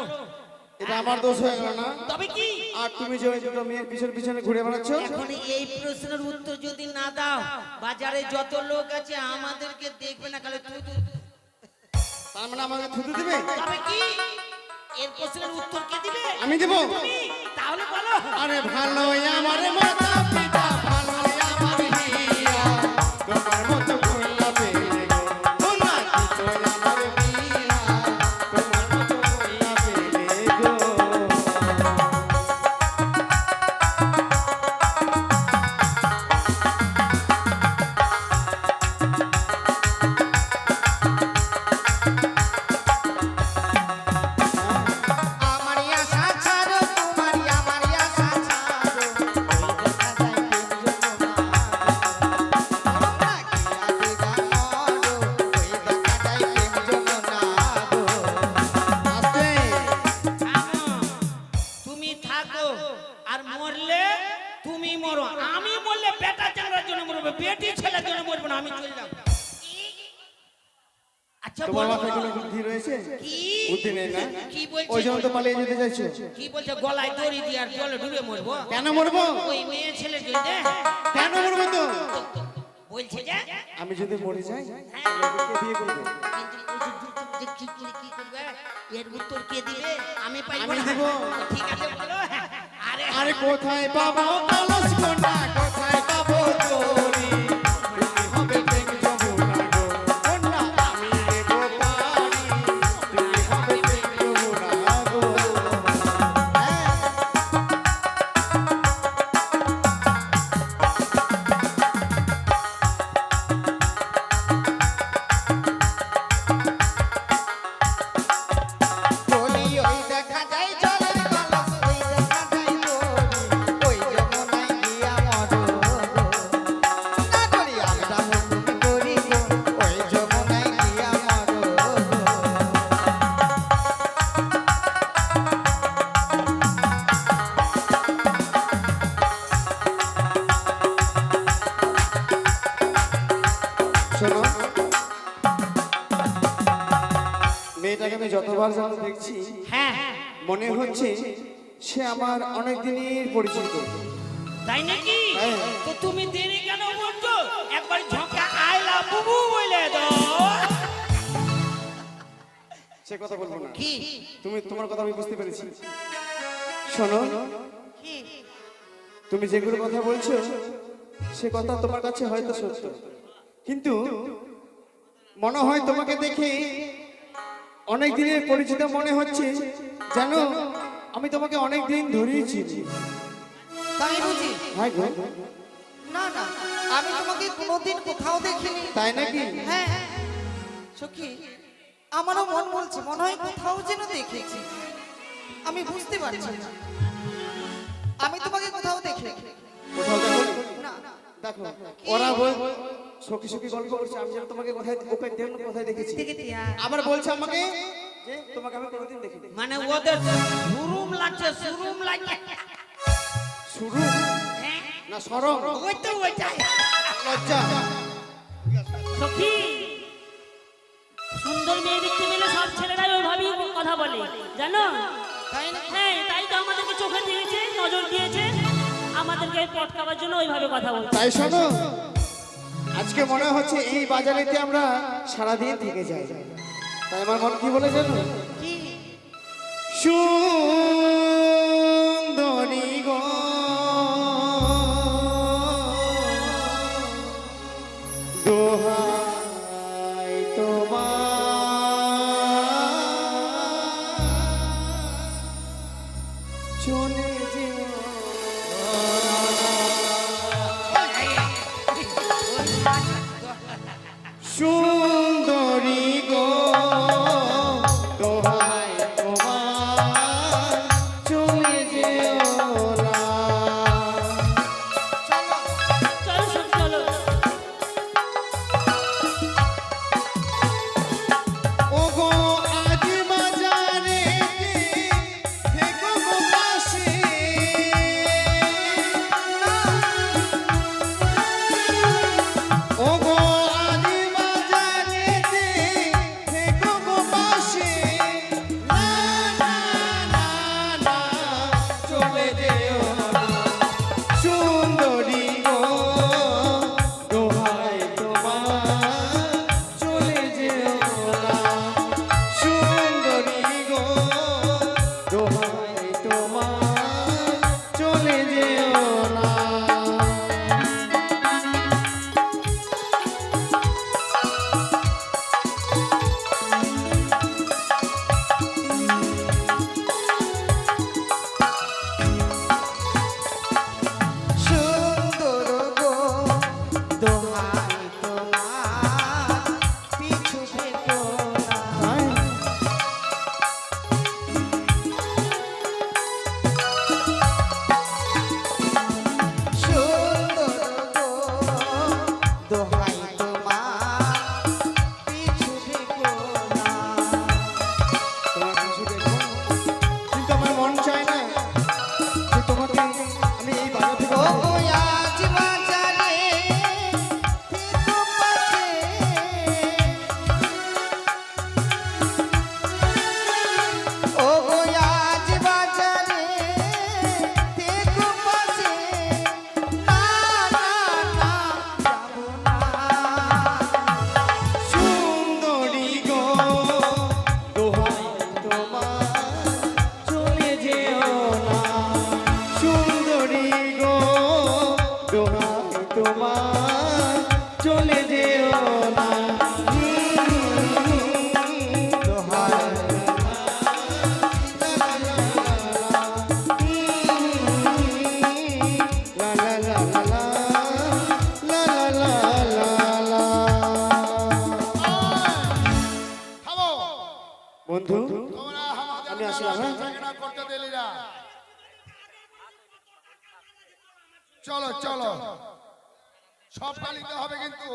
[SPEAKER 4] এটা আমার দোষ হয়ে গেল না?
[SPEAKER 2] তবে কি
[SPEAKER 4] আর তুমি যে ওই দুটো মেয়ের পিছনে পিছনে ঘুরে বেড়াচ্ছ,
[SPEAKER 2] এখন এই প্রশ্নের উত্তর যদি না দাও, বাজারে যত লোক আছে আমাদেরকে দেখবে না, খালি তুই
[SPEAKER 4] তার মানে আমাকে থুতু দিবে?
[SPEAKER 2] তবে কি এর প্রশ্নের উত্তর কে দিবে?
[SPEAKER 4] আমি দেবো?
[SPEAKER 2] তুমি। তাহলে বলো।
[SPEAKER 4] আরে ভালোই আমার মাতা পিতা, ভালোই আমার বিয়া, তোমার মতো কইলা পেলে গো। ও নাতি তোর আমার বিয়া, তোমার মতো কইলা পেলে গো।
[SPEAKER 5] আমার আশা ছাড়ো, তোমার আমার আশা ছাড়ো।
[SPEAKER 2] তুমি থাকো, আর মরলে তুমি মরো। আমি মরলে বেটা চ্যাংড়ার জন্য মরবে, বেটি ছেলের জন্য মরবো না। আমি চললাম। আচ্ছা
[SPEAKER 4] তোমার
[SPEAKER 2] বলো,
[SPEAKER 4] মাথায় কোনো বুদ্ধি রয়েছে?
[SPEAKER 2] কি
[SPEAKER 4] বুদ্ধি নেই না
[SPEAKER 2] কি বলছে
[SPEAKER 4] ওই জন্য তো পালিয়ে যেতে চাইছো
[SPEAKER 2] কি বলছে গলায় দড়ি দিয়ে আর জলে ডুবে মরবো
[SPEAKER 4] কেন মরবো
[SPEAKER 2] ওই মেয়ে ছেলে জন্য
[SPEAKER 4] কেন মরবো তো
[SPEAKER 2] বলছে যে
[SPEAKER 4] আমি যদি মরে যাই তাহলে বিয়ে করবে
[SPEAKER 2] কিন্তু ওই যে কি করে কি করবে এর উত্তর কে দিবে আমি পাইবো
[SPEAKER 4] আমি
[SPEAKER 2] না
[SPEAKER 4] দেব।
[SPEAKER 2] ঠিক আছে বলো আরে
[SPEAKER 4] আরে কোথায় পাবো কলস কোনা কোথায় পাবো তোরি তুমি হবে প্রেম যমুনা গো কোনা আমি দেব পারি তুমি হবে প্রেম যমুনা গো তোরি ওই দেখা যায় জলের কলস ওই দেখা যায় তোরি ওই যমুনায় গিয়া মরো না করি আমরা হুকুম করি গো ওই যমুনায় গিয়া মরো শোনো মেয়েটাকে আমি যতবার যেন দেখছি
[SPEAKER 2] হ্যাঁ
[SPEAKER 4] মনে হচ্ছে সে আমার অনেক দিনের পরিচিত
[SPEAKER 2] তাই নাকি
[SPEAKER 4] হ্যাঁ।
[SPEAKER 2] তো তুমি দেরি কেন বলছো একবার ঝোঁকা আইলা বুবু বলে দাও
[SPEAKER 4] সে কথা বলবো না
[SPEAKER 2] কি
[SPEAKER 4] তুমি তোমার কথা আমি বুঝতে পেরেছি শোনো
[SPEAKER 2] কি
[SPEAKER 4] তুমি যেগুলো কথা বলছো সে কথা তোমার কাছে হয়তো সত্য কিন্তু মনে হয় তোমাকে দেখে অনেক দিনের পরিচিত মনে হচ্ছে জানো আমি তোমাকে অনেক দিন ধরেই চিনি
[SPEAKER 1] তাই বুঝি
[SPEAKER 4] হ্যাঁ গো
[SPEAKER 1] না না আমি তোমাকে কোনোদিন কোথাও দেখিনি
[SPEAKER 4] তাই নাকি
[SPEAKER 1] হ্যাঁ সখী আমারও মন বলছে মনে হয় কোথাও যেন দেখেছি আমি বুঝতে পারছি না আমি তোমাকে কোথাও দেখে
[SPEAKER 4] কোথাও দেখো
[SPEAKER 1] না
[SPEAKER 4] দেখো ওরা বল সখী সখী গল্প করছে আমি যেন তোমাকে কোথায় ওকে যেন কোথায় দেখেছি আবার বলছে আমাকে যে তোমাকে আমি কোনোদিন দেখিনি
[SPEAKER 2] মানে ওদের শুরুম লাগছে শুরুম লাগছে
[SPEAKER 4] শুরু না সরম
[SPEAKER 2] ওই তো ওইটাই
[SPEAKER 4] লজ্জা
[SPEAKER 3] সখী সুন্দর মেয়ে দেখতে পেলে সব ছেলেরাই ওইভাবেই কথা বলে জানো
[SPEAKER 1] তাই না
[SPEAKER 3] হ্যাঁ তাই তো আমাদেরকে চোখে দিয়েছে নজর দিয়েছে আমাদেরকে পটকাবার জন্য ওইভাবে কথা বলছে
[SPEAKER 4] তাই শোনো আজকে মনে হচ্ছে এই বাজারেতে আমরা সারাদিন থেকে যাই তাই আমার মন কি বলে জানো
[SPEAKER 1] কি
[SPEAKER 4] সুন্দরী গো দোহাই তোমার চলে যেও সুন্দরী গো দোহাই তোমার চলে যেও না
[SPEAKER 3] চলো সখী চলো
[SPEAKER 4] ওগো আজ বাজারে থেকো গো পাশে
[SPEAKER 7] তোমরা আমাদের
[SPEAKER 4] আমি
[SPEAKER 7] মেলা
[SPEAKER 4] আসলাম, হ্যাঁ?
[SPEAKER 7] বেচাকেনা করতে দিলি না। চলো চলো সব পালিতে হবে কিন্তু